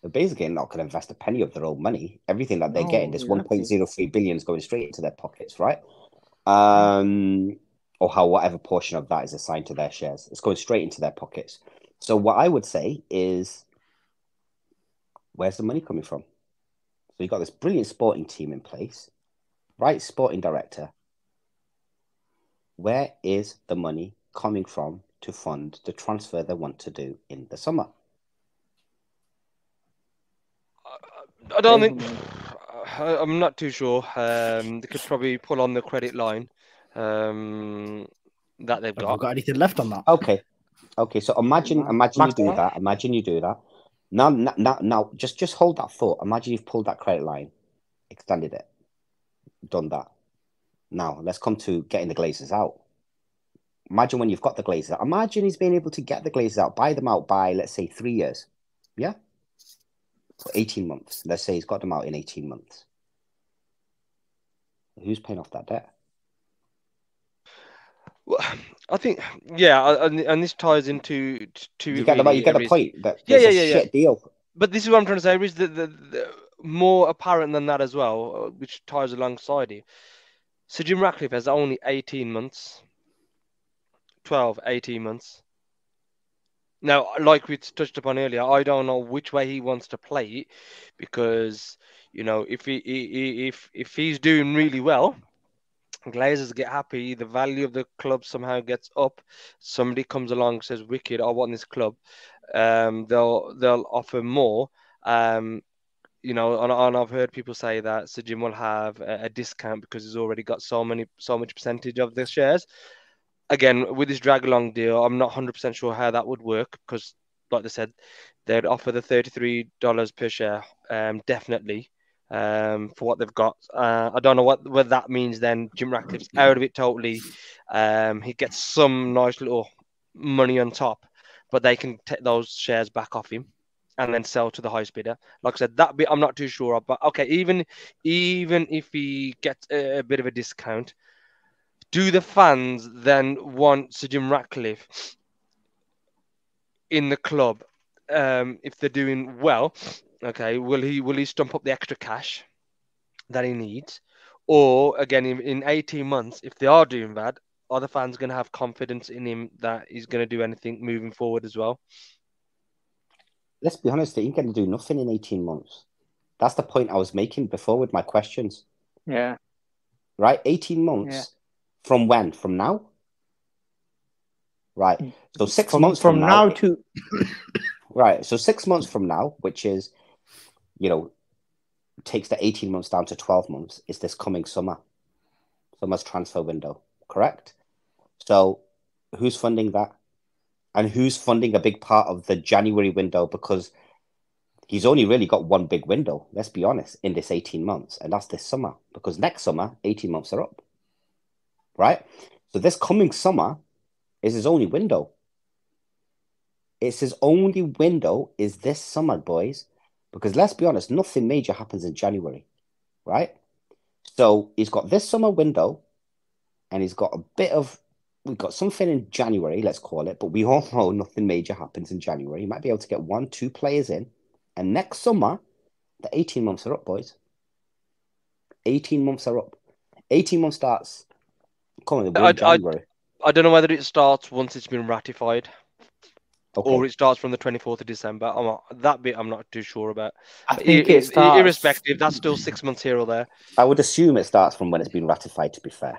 S3: They're basically not going to invest a penny of their own money. Everything that they're getting, this 1.03 billion is going straight into their pockets, right? Or whatever portion of that is assigned to their shares, it's going straight into their pockets. So what I would say is, where's the money coming from? So you've got this brilliant sporting team in place, right? Sporting director. Where is the money coming from to fund the transfer they want to do in the summer?
S2: I don't think. I'm not too sure. They could probably pull on the credit line that they've got.
S5: Have got anything left on that?
S3: Okay. So imagine you do that. Imagine you do that. Now, just hold that thought. Imagine you've pulled that credit line, extended it, done that. Now, let's come to getting the Glazers out. Imagine when you've got the Glazers out. Imagine he's been able to get the Glazers out, buy them out by, let's say, 3 years. Yeah? For 18 months. Let's say he's got them out in 18 months. Who's paying off that debt?
S2: Well, I think, and this ties into
S3: you get the point. That shit deal.
S2: But this is what I'm trying to say. Is the more apparent than that as well, which ties alongside it. So Jim Ratcliffe has only 18 months. 18 months. Now, like we touched upon earlier, I don't know which way he wants to play it, because if he's doing really well, Glazers get happy, the value of the club somehow gets up. Somebody comes along, says, "Wicked, I want this club." They'll offer more. And I've heard people say that Sir Jim will have a discount because he's already got so much percentage of the shares. Again, with this drag-along deal, I'm not 100% sure how that would work, because, like they said, they'd offer the $33 per share, definitely, for what they've got. I don't know what that means then. Jim Ratcliffe's out of it totally. He gets some nice little money on top, but they can take those shares back off him and then sell to the highest bidder. Like I said, that bit I'm not too sure of. But, okay, even if he gets a bit of a discount, do the fans then want Sir Jim Ratcliffe in the club if they're doing well? Okay, will he stump up the extra cash that he needs? Or, again, in 18 months, if they are doing bad, are the fans going to have confidence in him that he's going to do anything moving forward as well?
S3: Let's be honest, they ain't going to do nothing in 18 months. That's the point I was making before with my questions.
S4: Yeah.
S3: Right? 18 months. Yeah. From when? From now? Right. So 6 months from now
S4: to...
S3: Right. So 6 months from now, which is, takes the 18 months down to 12 months, is this coming summer. Summer's transfer window, correct? So who's funding that? And who's funding a big part of the January window? Because he's only really got one big window, let's be honest, in this 18 months. And that's this summer. Because next summer, 18 months are up. Right? So this coming summer is his only window. It's his only window is this summer, boys. Because let's be honest, nothing major happens in January. Right? So he's got this summer window, and he's got we've got something in January, let's call it, but we all know nothing major happens in January. He might be able to get 1-2 players in, and next summer, the 18 months are up, boys. 18 months are up. 18 months starts coming in January.
S2: I don't know whether it starts once it's been ratified.
S3: Okay.
S2: Or it starts from the 24th of December. That bit I'm not too sure about.
S4: I think it starts.
S2: Irrespective, that's still 6 months here or there.
S3: I would assume it starts from when it's been ratified, to be fair.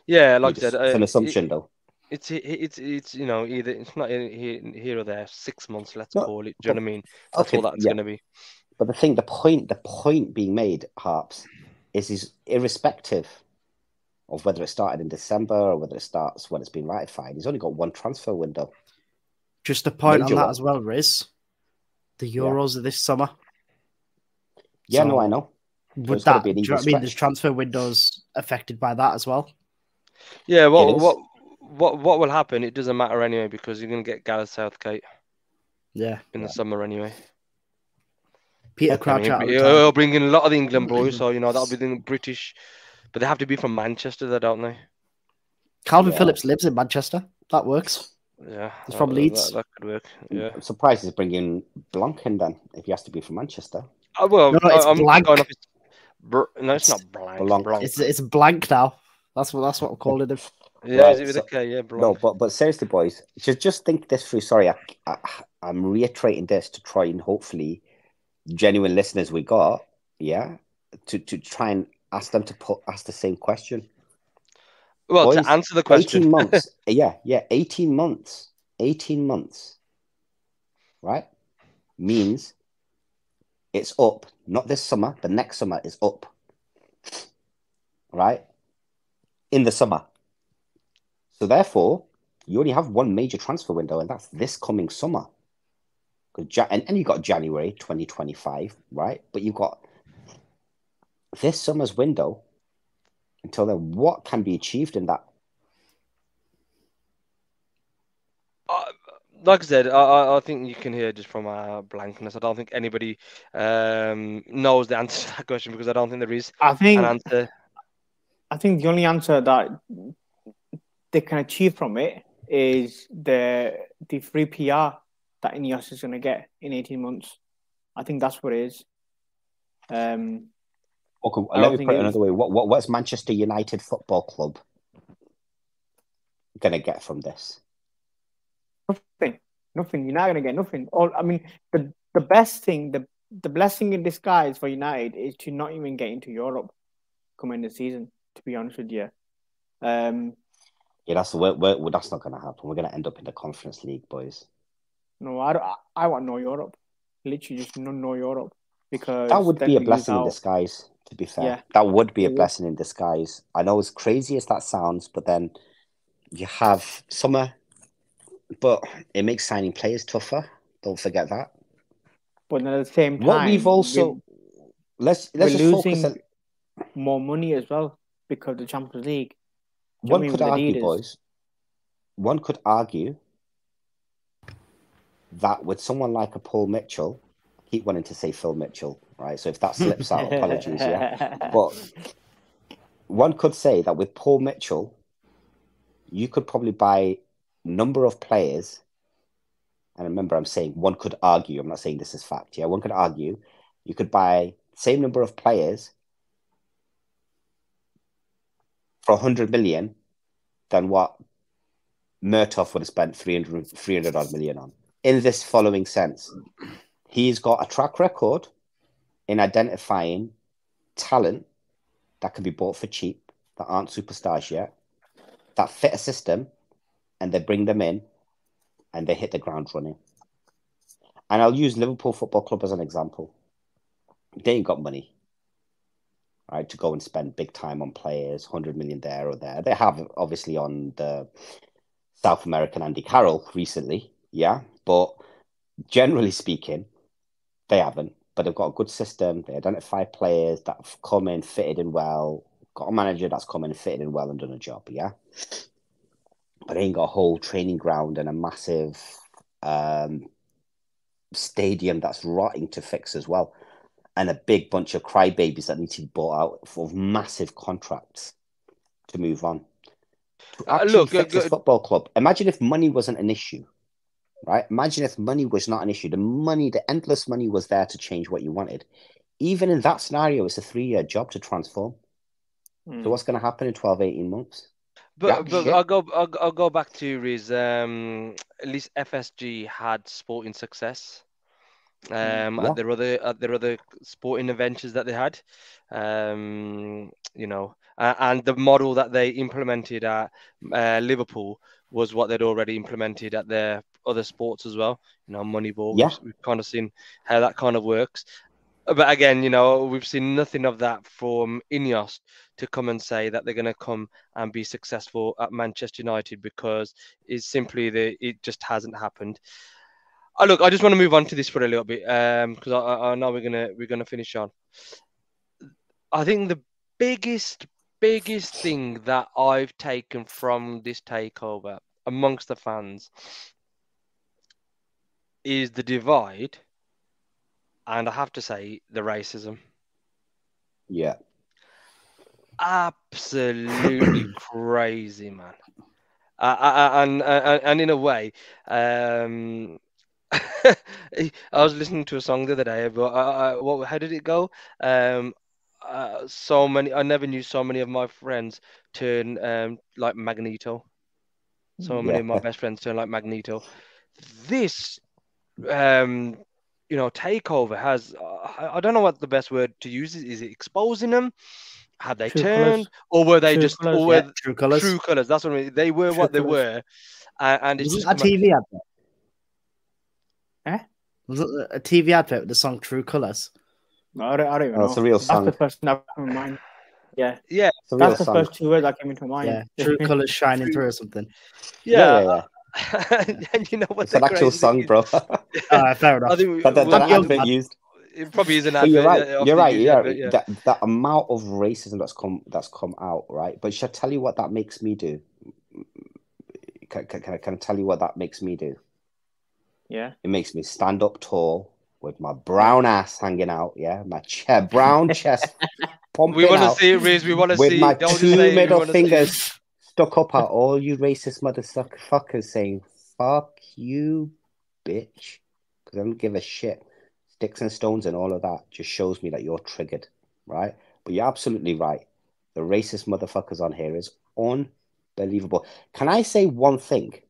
S2: Yeah, like I said,
S3: it's an assumption, though.
S2: It's either it's not here or there. 6 months, let's call it. Do you know what I mean? That's all that's going to be.
S3: But the point being made, Harps, is irrespective of whether it started in December or whether it starts when it's been ratified. He's only got one transfer window.
S5: Just a point on that as well, Riz. The Euros are this summer.
S3: Yeah, no, I know.
S5: Would that be the transfer windows affected by that as well?
S2: Yeah, what will happen? It doesn't matter anyway because you're going to get Gareth Southgate.
S5: Yeah,
S2: in the summer anyway.
S5: Peter Crouch out.
S2: He'll bring in a lot of the England boys, so that'll be the British, but they have to be from Manchester, don't they?
S5: Calvin Phillips lives in Manchester. That works.
S2: Yeah,
S5: he's from Leeds.
S2: That could work. Yeah,
S3: I'm surprised he's bringing Blanc in then if he has to be from Manchester.
S2: Oh, well,
S5: no, it's Blanc.
S2: No, it's not Blanc.
S5: It's Blanc now. That's what I'm calling him.
S2: Yeah, right, is it with a K? Yeah, Blanc.
S3: No, but seriously, boys, just think this through. Sorry, I'm reiterating this to try and hopefully genuine listeners we got, to try and ask them to ask the same question.
S2: Well, boys, to answer the question,
S3: 18 months. 18 months. 18 months. Right? Means it's up. Not this summer. The next summer is up. Right? In the summer. So therefore, you only have one major transfer window, and that's this coming summer. And you've got January 2025, right? But you've got this summer's window. Until then, what can be achieved in that?
S2: Like I said, I think you can hear just from our blankness. I don't think anybody knows the answer to that question because I don't think there is an answer.
S4: I think the only answer that they can achieve from it is the free PR that Ineos is going to get in 18 months. I think that's what it is.
S3: Okay, let me put it another way. What's Manchester United Football Club going to get from this?
S4: Nothing. You're not going to get nothing. The best thing, the blessing in disguise for United is to not even get into Europe coming the season, to be honest with you.
S3: That's not going to happen. We're going to end up in the Conference League, boys.
S4: No, I want no Europe. Literally just no Europe. Because
S3: that would be a blessing in disguise, to be fair. Yeah, that would be a blessing in disguise. I know as crazy as that sounds, but then you have summer, but it makes signing players tougher. Don't forget that.
S4: But at the same time,
S3: what we've also let's just
S4: losing
S3: focus on
S4: more money as well because of the Champions League.
S3: One could argue, boys. One could argue that with someone like a Paul Mitchell. Keep wanting to say Phil Mitchell, right? So if that slips out, apologies, But one could say that with Paul Mitchell, you could probably buy number of players. And remember, I'm saying one could argue. I'm not saying this is fact. Yeah, one could argue. You could buy same number of players for 100 million than what Murtough would have spent 300 odd million on. In this following sense. He's got a track record in identifying talent that can be bought for cheap, that aren't superstars yet, that fit a system, and they bring them in, and they hit the ground running. And I'll use Liverpool Football Club as an example. They ain't got money, right, to go and spend big time on players, 100 million there or there. They have, obviously, on the South American Andy Carroll recently, but generally speaking, they haven't, but they've got a good system. They identify players that have come in, fitted in well, got a manager that's come in and fitted in well and done a job, But they ain't got a whole training ground and a massive stadium that's rotting to fix as well. and a big bunch of crybabies that need to be bought out for massive contracts to move on. To actually fix this football club. Imagine if money wasn't an issue, right? Imagine if money was not an issue. The endless money was there to change what you wanted. Even in that scenario, it's a 3-year job to transform. So what's going to happen in 12, 18 months?
S2: But I'll go back to Riz. At least FSG had sporting success. At their other sporting adventures that they had, you know, and the model that they implemented at Liverpool was what they'd already implemented at their other sports as well. You know, Moneyball.
S3: Yeah.
S2: We've kind of seen how that kind of works. But again, you know, we've seen nothing of that from Ineos to come and say that they're going to come and be successful at Manchester United, because it's simply it just hasn't happened. Look, I just want to move on to this for a little bit, because I know we're gonna finish on. I think the biggest thing that I've taken from this takeover amongst the fans is the divide, and I have to say the racism.
S3: Yeah.
S2: Absolutely crazy, man. And in a way, I was listening to a song the other day, but how did it go? So many. I never knew so many of my friends turn like Magneto. So many of my best friends turn like Magneto. This, you know, takeover has. I don't know what the best word to use is. Is it exposing them? Had they turned, or were they just
S5: true colors?
S2: True colors. That's what I mean. They were what they were, and it's
S5: just a TV advert. Was it a TV advert with the song True Colors?
S4: No, I don't even know.
S3: That's a real song.
S4: That's the first thing that came to mind. Yeah.
S3: That's
S4: the first 2 words that came into mind.
S5: Yeah, True Colors shining through or something.
S2: Yeah. And you know what?
S3: It's an actual song, bro.
S5: Fair enough.
S2: I think
S3: But the advert used.
S2: It probably is an
S3: But
S2: advert.
S3: you're right. Yeah.
S2: Yeah.
S3: That amount of racism that's come out, right? But shall I tell you what that makes me do? Can I tell you what that makes me do?
S4: Yeah.
S3: It makes me stand up tall with my brown ass hanging out. Yeah, my brown chest pumping.
S2: We want to
S3: out,
S2: see it, Riz. We want to
S3: with
S2: see
S3: my
S2: don't
S3: two
S2: say
S3: middle fingers stuck up at all you racist motherfuckers, saying "fuck you, bitch," because I don't give a shit. Sticks and stones and all of that just shows me that you're triggered, right? But you're absolutely right. The racist motherfuckers on here is unbelievable. Can I say one thing?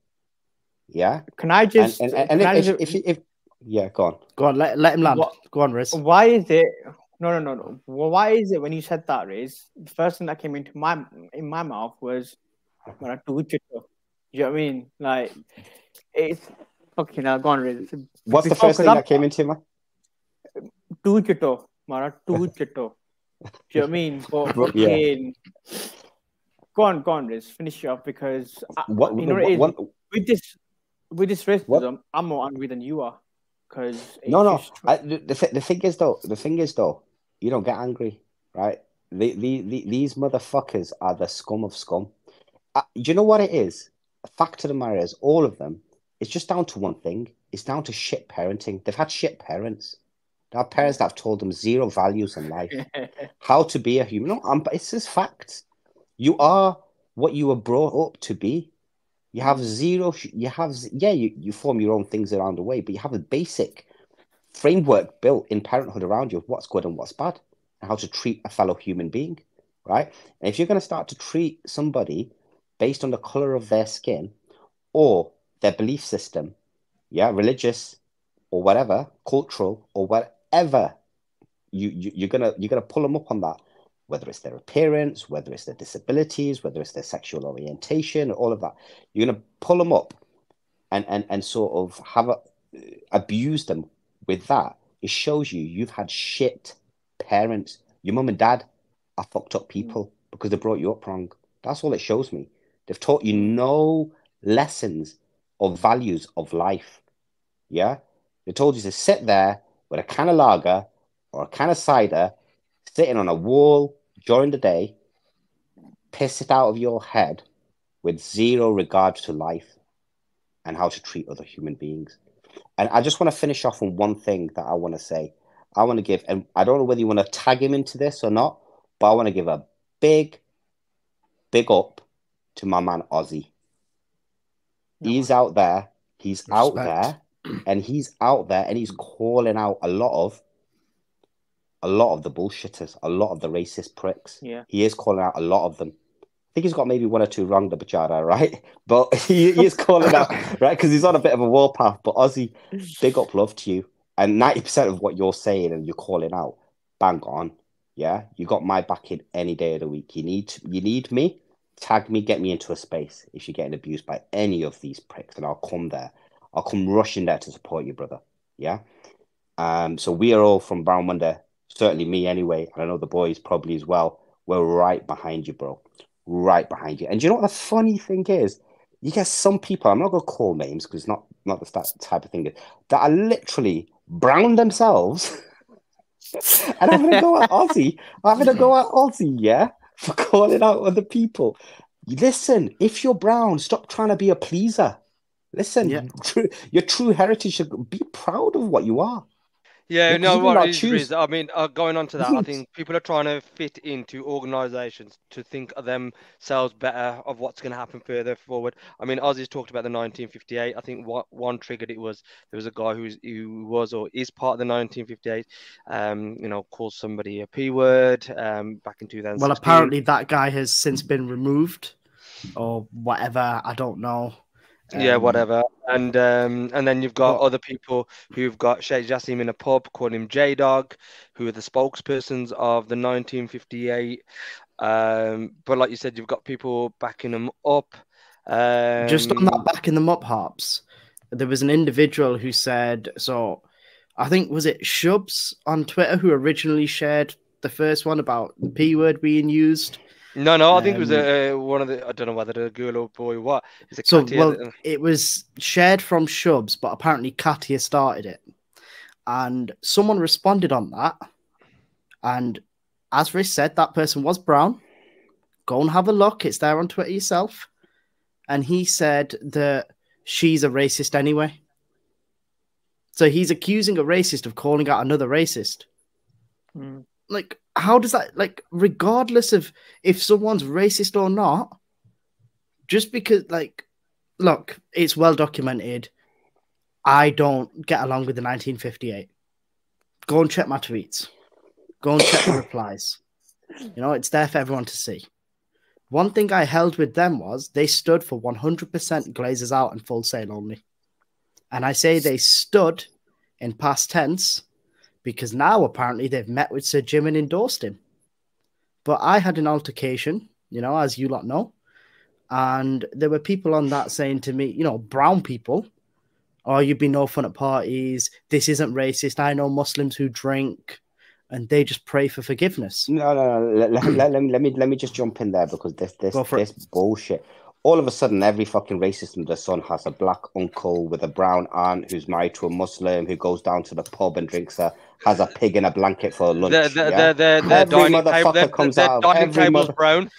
S3: Yeah.
S4: Can I just?
S3: If yeah, go on.
S5: Let him land. Go on, Riz.
S4: Why is it? No. Well, why is it when you said that, Riz, the first thing that came into my mouth was when do it. You know what I mean? Like it's okay. Now go on, Riz.
S3: What's the first thing that came into my?
S4: Do it, Mara. Do it. Do you know what I mean? But fucking. Go on, Riz. Finish it up because with this racism, I'm more angry than you are. Because
S3: the thing is though, you don't get angry, right? These motherfuckers are the scum of scum. Do you know what it is? The fact of the matter is, all of them, it's just down to one thing. It's down to shit parenting. They've had shit parents. They have parents that have told them zero values in life, how to be a human. No, it's just facts. You are what you were brought up to be. You have zero. You form your own things around the way, but you have a basic framework built in parenthood around you of what's good and what's bad, and how to treat a fellow human being, right? And if you're going to start to treat somebody based on the color of their skin or their belief system, religious or whatever, cultural or whatever, you're gonna pull them up on that. Whether it's their appearance, whether it's their disabilities, whether it's their sexual orientation, all of that, you're going to pull them up and sort of abuse them with that. It shows you've had shit parents. Your mum and dad are fucked up people because they brought you up wrong. That's all it shows me. They've taught you no lessons or values of life. Yeah? They told you to sit there with a can of lager or a can of cider, sitting on a wall during the day, piss it out of your head with zero regard to life and how to treat other human beings. And I just want to finish off on one thing that I want to say. I want to give, and I don't know whether you want to tag him into this or not, but I want to give a big up to my man Ozzy. He's out there. He's out there, and he's calling out a lot of the bullshitters, a lot of the racist pricks.
S4: Yeah.
S3: He is calling out a lot of them. I think he's got maybe one or two wrong, the Bachara, right? But he is calling out, right? Because he's on a bit of a warpath. But Ozzy, big up love to you. And 90% of what you're saying and you're calling out, bang on. Yeah, you got my backing any day of the week. You need me, tag me, get me into a space if you're getting abused by any of these pricks, and I'll come there. I'll come rushing there to support you, brother. Yeah. So we are all from Brown Munde, certainly me anyway, and I know the boys probably as well. We're right behind you, bro. Right behind you. And do you know what the funny thing is? You get some people, I'm not going to call names because it's not that type of thing, that are literally brown themselves and having a go at Aussie. Yeah, for calling out other people. Listen, if you're brown, stop trying to be a pleaser. Listen, your true heritage should be proud of what you are.
S2: Yeah, no, what it is, I mean, going on to that, I think people are trying to fit into organisations to think of themselves better of what's going to happen further forward. I mean, Ozzy's talked about the 1958. I think what one triggered it was there was a guy who was or is part of the 1958. Called somebody a P word back in 2016.
S5: Well, apparently that guy has since been removed or whatever. I don't know.
S2: Yeah, whatever. And then you've got other people who've got Sheikh Jassim in a pub, calling him J-Dog, who are the spokespersons of the 1958. But like you said, you've got people backing them up.
S5: Just on that backing them up, Harps, there was an individual who said, so I think, was it Shubs on Twitter who originally shared the first one about the P word being used?
S2: No, I think it was one of the, I don't know whether a girl or boy, what?
S5: It was shared from Shubs, but apparently Katia started it. And someone responded on that. And as Rich said, that person was brown. Go and have a look. It's there on Twitter yourself. And he said that she's a racist anyway. So he's accusing a racist of calling out another racist. Like, how does that, like, regardless of if someone's racist or not, just because, like, look, it's well documented, I don't get along with the 1958. Go and check my tweets. Go and check the replies. You know, it's there for everyone to see. One thing I held with them was they stood for 100% Glazers out and Full Sail only. And I say they stood in past tense because now apparently they've met with Sir Jim and endorsed him. But I had an altercation, you know, as you lot know, and there were people on that saying to me, you know, brown people, oh, you'd be no fun at parties, this isn't racist, I know Muslims who drink, and they just pray for forgiveness.
S3: No. Let me just jump in there because this bullshit. All of a sudden, every fucking racist under the sun has a black uncle with a brown aunt who's married to a Muslim who goes down to the pub and has a pig in a blanket for lunch.
S2: The dining table comes out. The dining table's brown.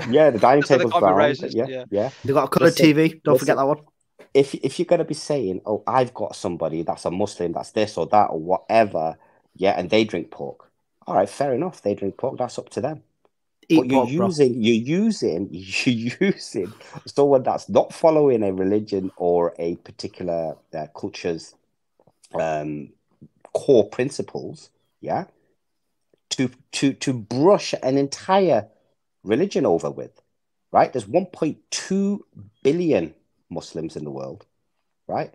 S3: Yeah, the dining table's brown. Yeah.
S5: They got a coloured TV. Don't forget that one.
S3: If you're gonna be saying, "Oh, I've got somebody that's a Muslim, that's this or that or whatever," yeah, and they drink pork. All right, fair enough. They drink pork. That's up to them. But you're using someone that's not following a religion or a particular culture's core principles, yeah, to brush an entire religion over with, right? There's 1.2 billion Muslims in the world, right?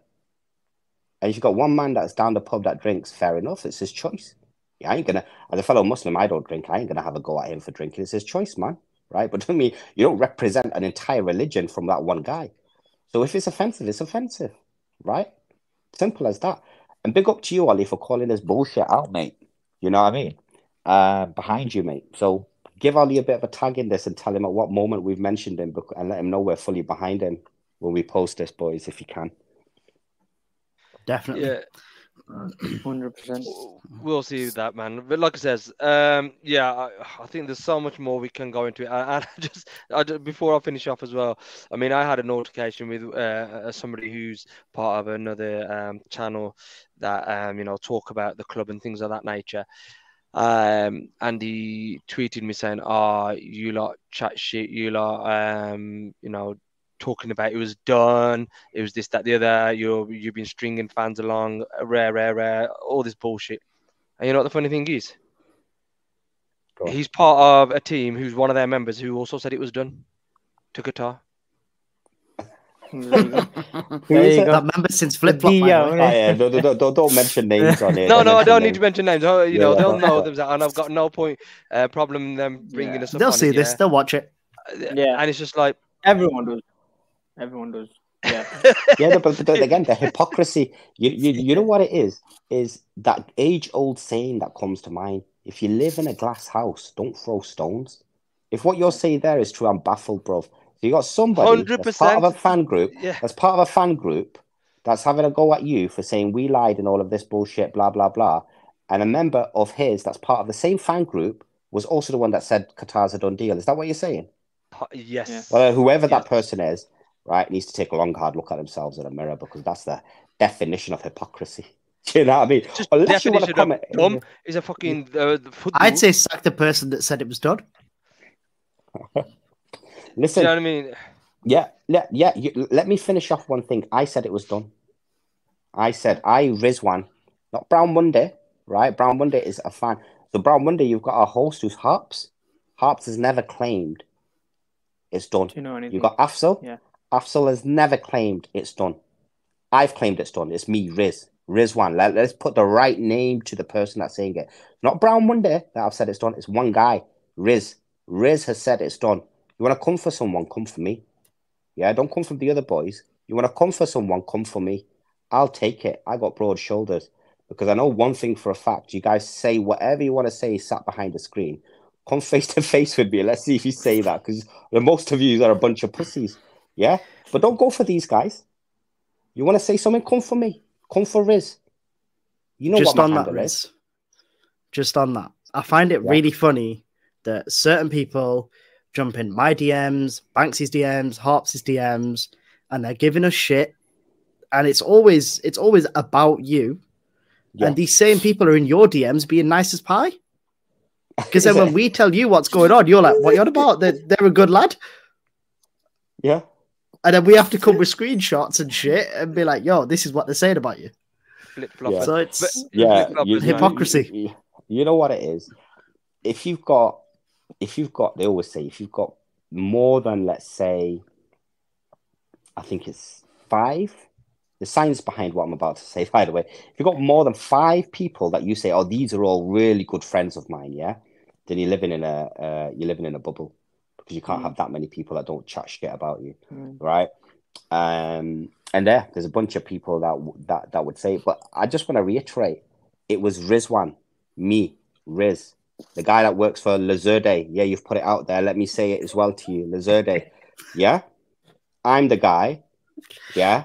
S3: And you've got one man that's down the pub that drinks, fair enough, it's his choice. Yeah, I ain't gonna, as a fellow Muslim, I don't drink. I ain't gonna have a go at him for drinking. It's his choice, man. Right? But to me, you don't represent an entire religion from that one guy. So if it's offensive, it's offensive. Right? Simple as that. And big up to you, Ollie, for calling this bullshit out, mate. You know what I mean? Behind you, mate. So give Ollie a bit of a tag in this and tell him at what moment we've mentioned him and let him know we're fully behind him when we post this, boys, if you can.
S5: Definitely.
S2: Yeah.
S4: 100%.
S2: We'll see that, man. But like I says, I think there's so much more we can go into. And before I finish off as well, I mean, I had an altercation with somebody who's part of another channel that talk about the club and things of that nature. And he tweeted me saying, you lot chat shit, you lot, talking about it was done, it was this, that, the other, you've been stringing fans along, rare, all this bullshit. And you know what the funny thing is? He's part of a team who's one of their members who also said it was done to Qatar.
S4: There you go.
S5: That member since Flip Flop.
S3: Don't mention names on it.
S2: No, I don't need to mention names. They'll know them, and I've got no problem them bringing us up.
S5: They'll see this. They'll watch it.
S4: Yeah,
S2: and it's just like
S4: everyone does. Yeah.
S3: But again, the hypocrisy. You know what it is that age-old saying that comes to mind. If you live in a glass house, don't throw stones. If what you're saying there is true, I'm baffled, bro. So you got somebody 100%. That's part of a fan group. Yeah. That's part of a fan group that's having a go at you for saying we lied and all of this bullshit, blah blah blah. And a member of his that's part of the same fan group was also the one that said Qatar's a done deal. Is that what you're saying?
S2: Yes.
S4: Yeah.
S3: Well, whoever that person is, right, needs to take a long, hard look at themselves in a mirror, because that's the definition of hypocrisy. Do you know what I mean?
S2: Just unless you want to comment, dumb is a fucking.
S5: I'd say sack the person that said it was done.
S3: Listen,
S2: you know what I mean?
S3: Yeah. Let me finish off one thing. I said it was done. I said Rizwan, not Brown Munde, right? Brown Munde is a fan. So Brown Munde, you've got a host who's Harps. Harps has never claimed it's done.
S4: Do you know anything?
S3: You've got Afzal.
S4: Yeah.
S3: Afzal has never claimed it's done. I've claimed it's done. It's me, Rizwan. Let's put the right name to the person that's saying it. Not Brown Munde that I've said it's done. It's one guy, Riz. Riz has said it's done. You want to come for someone, come for me. Yeah, don't come for the other boys. You want to come for someone, come for me. I'll take it. I got broad shoulders, because I know one thing for a fact. You guys say whatever you want to say sat behind the screen. Come face to face with me. Let's see if you say that, because most of you are a bunch of pussies. Yeah? But don't go for these guys. You want to say something, come for me. Come for Riz. You know
S5: just
S3: what
S5: on
S3: my
S5: that,
S3: handle
S5: Riz.
S3: is.
S5: Just on that. I find it really funny that certain people jump in my DMs, Banksy's DMs, Harps' DMs, and they're giving us shit. And it's always about you. Yeah. And these same people are in your DMs being nice as pie. Because then when we tell you what's going on, you're like, what are you on about? They're a good lad.
S3: Yeah.
S5: And then we have to come with screenshots and shit and be like, yo, this is what they're saying about you.
S2: Flip-flop.
S5: So it's
S3: hypocrisy. You know what it is? If you've got, they always say, if you've got more than, let's say, I think it's 5. The science behind what I'm about to say, by the way, if you've got more than 5 people that you say, oh, these are all really good friends of mine, yeah, then you're living in a bubble, because you can't have that many people that don't chat shit about you, right? And there's a bunch of people that would say it, but I just want to reiterate, it was Rizwan, me, Riz, the guy that works for Lazurde. Yeah, you've put it out there. Let me say it as well to you, Lazurde. Yeah, I'm the guy. Yeah.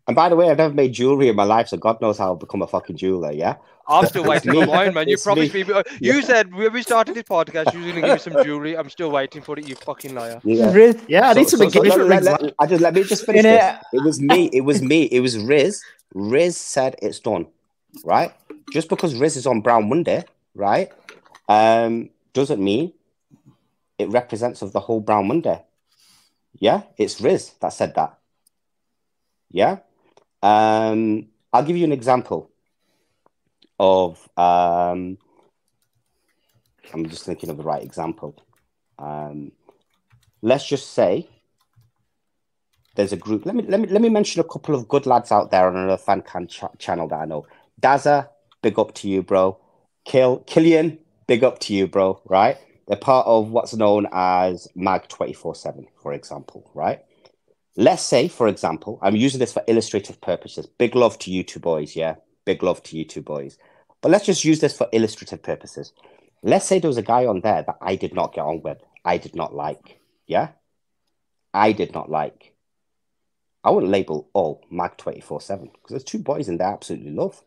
S3: And by the way, I've never made jewelry in my life, so God knows how I've become a fucking jeweler, yeah?
S2: I'm still waiting for mine, man. You promised me. You said when we started this podcast, you were going to give me some jewelry. I'm still waiting for it, you fucking liar.
S5: Yeah, I need some engagement rings.
S3: Let me just finish this. It was me. It was Riz. Riz said it's done, right? Just because Riz is on Brown Monday, right, doesn't mean it represents of the whole Brown Monday. Yeah, it's Riz that said that. Yeah, I'll give you an example of. I'm just thinking of the right example. Let's just say there's a group. Let me mention a couple of good lads out there on another fan channel that I know. Dazza, big up to you, bro. Killian, big up to you, bro. Right? They're part of what's known as Mag 24/7, for example. Right? Let's say, for example, I'm using this for illustrative purposes. Big love to you two boys, yeah? Big love to you two boys. But let's just use this for illustrative purposes. Let's say there was a guy on there that I did not get on with. I did not like, yeah? I did not like. I wouldn't label all Mag 24/7, because there's 2 boys in there I absolutely love.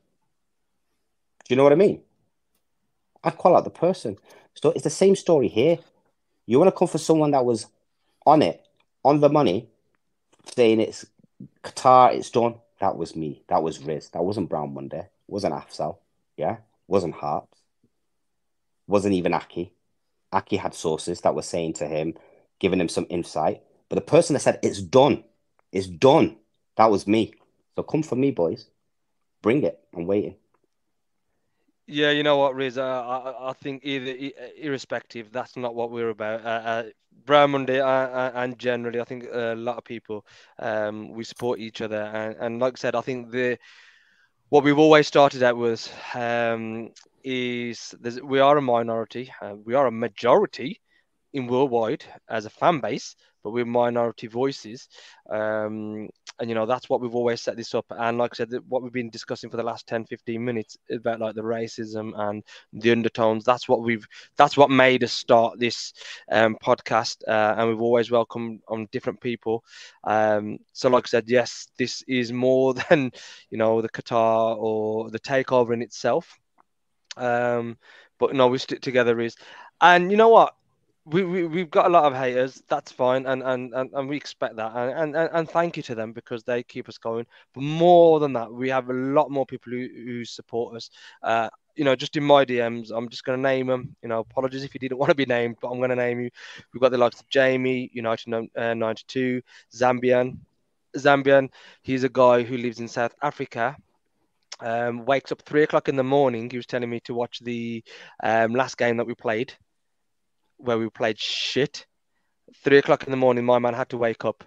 S3: you know what I mean? I'd call out the person. So it's the same story here. You want to come for someone that was on it, on the money, saying it's Qatar, it's done. That was me. That was Riz. That wasn't Brown Monday. Wasn't Afsal. Yeah. Wasn't Hart. Wasn't even Aki. Aki had sources that were saying to him, giving him some insight. But the person that said it's done, that was me. So come for me, boys. Bring it. I'm waiting.
S2: Yeah, you know what, Riz? I think irrespective, that's not what we're about. Brown Monday and generally, I think a lot of people we support each other, and like I said, I think what we've always started out with is we are a minority, we are a majority in worldwide as a fan base, but we're minority voices. And you know, that's what we've always set this up. And like I said, what we've been discussing for the last 10-15 minutes about like the racism and the undertones, that's what made us start this podcast. And we've always welcomed on different people. So like I said, yes, this is more than, you know, the Qatar or the takeover in itself. But no, we stick together and you know what? We've got a lot of haters. That's fine, and we expect that, and thank you to them because they keep us going. But more than that, we have a lot more people who support us. You know, just in my DMs, I'm just going to name them. You know, apologies if you didn't want to be named, but I'm going to name you. We've got the likes of Jamie, United 92, Zambian. He's a guy who lives in South Africa. Wakes up 3 o'clock in the morning. He was telling me to watch the last game that we played, where we played shit. 3 o'clock in the morning, my man had to wake up,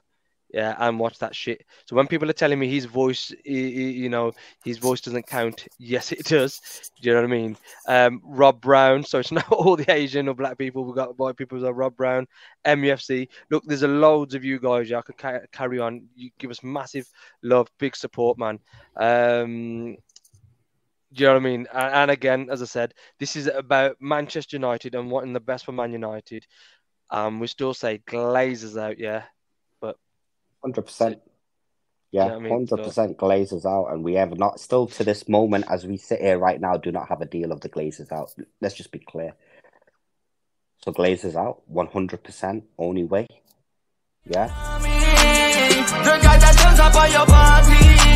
S2: and watch that shit. So when people are telling me his voice, his voice doesn't count, yes, it does. Do you know what I mean? Rob Brown. So it's not all the Asian or black people. We've got white people. So Rob Brown, MUFC. Look, there's loads of you guys. I could carry on. You give us massive love, big support, man. Do you know what I mean? And again, as I said, this is about Manchester United and wanting the best for Man United. We still say Glazers out, yeah, but
S3: 100%. Yeah,
S2: you know what I mean?
S3: 100% Glazers out, and we have not, still to this moment, as we sit here right now, do not have a deal of the Glazers out. Let's just be clear. So Glazers out, 100%, only way. Yeah.
S1: The guy that turns up on your party.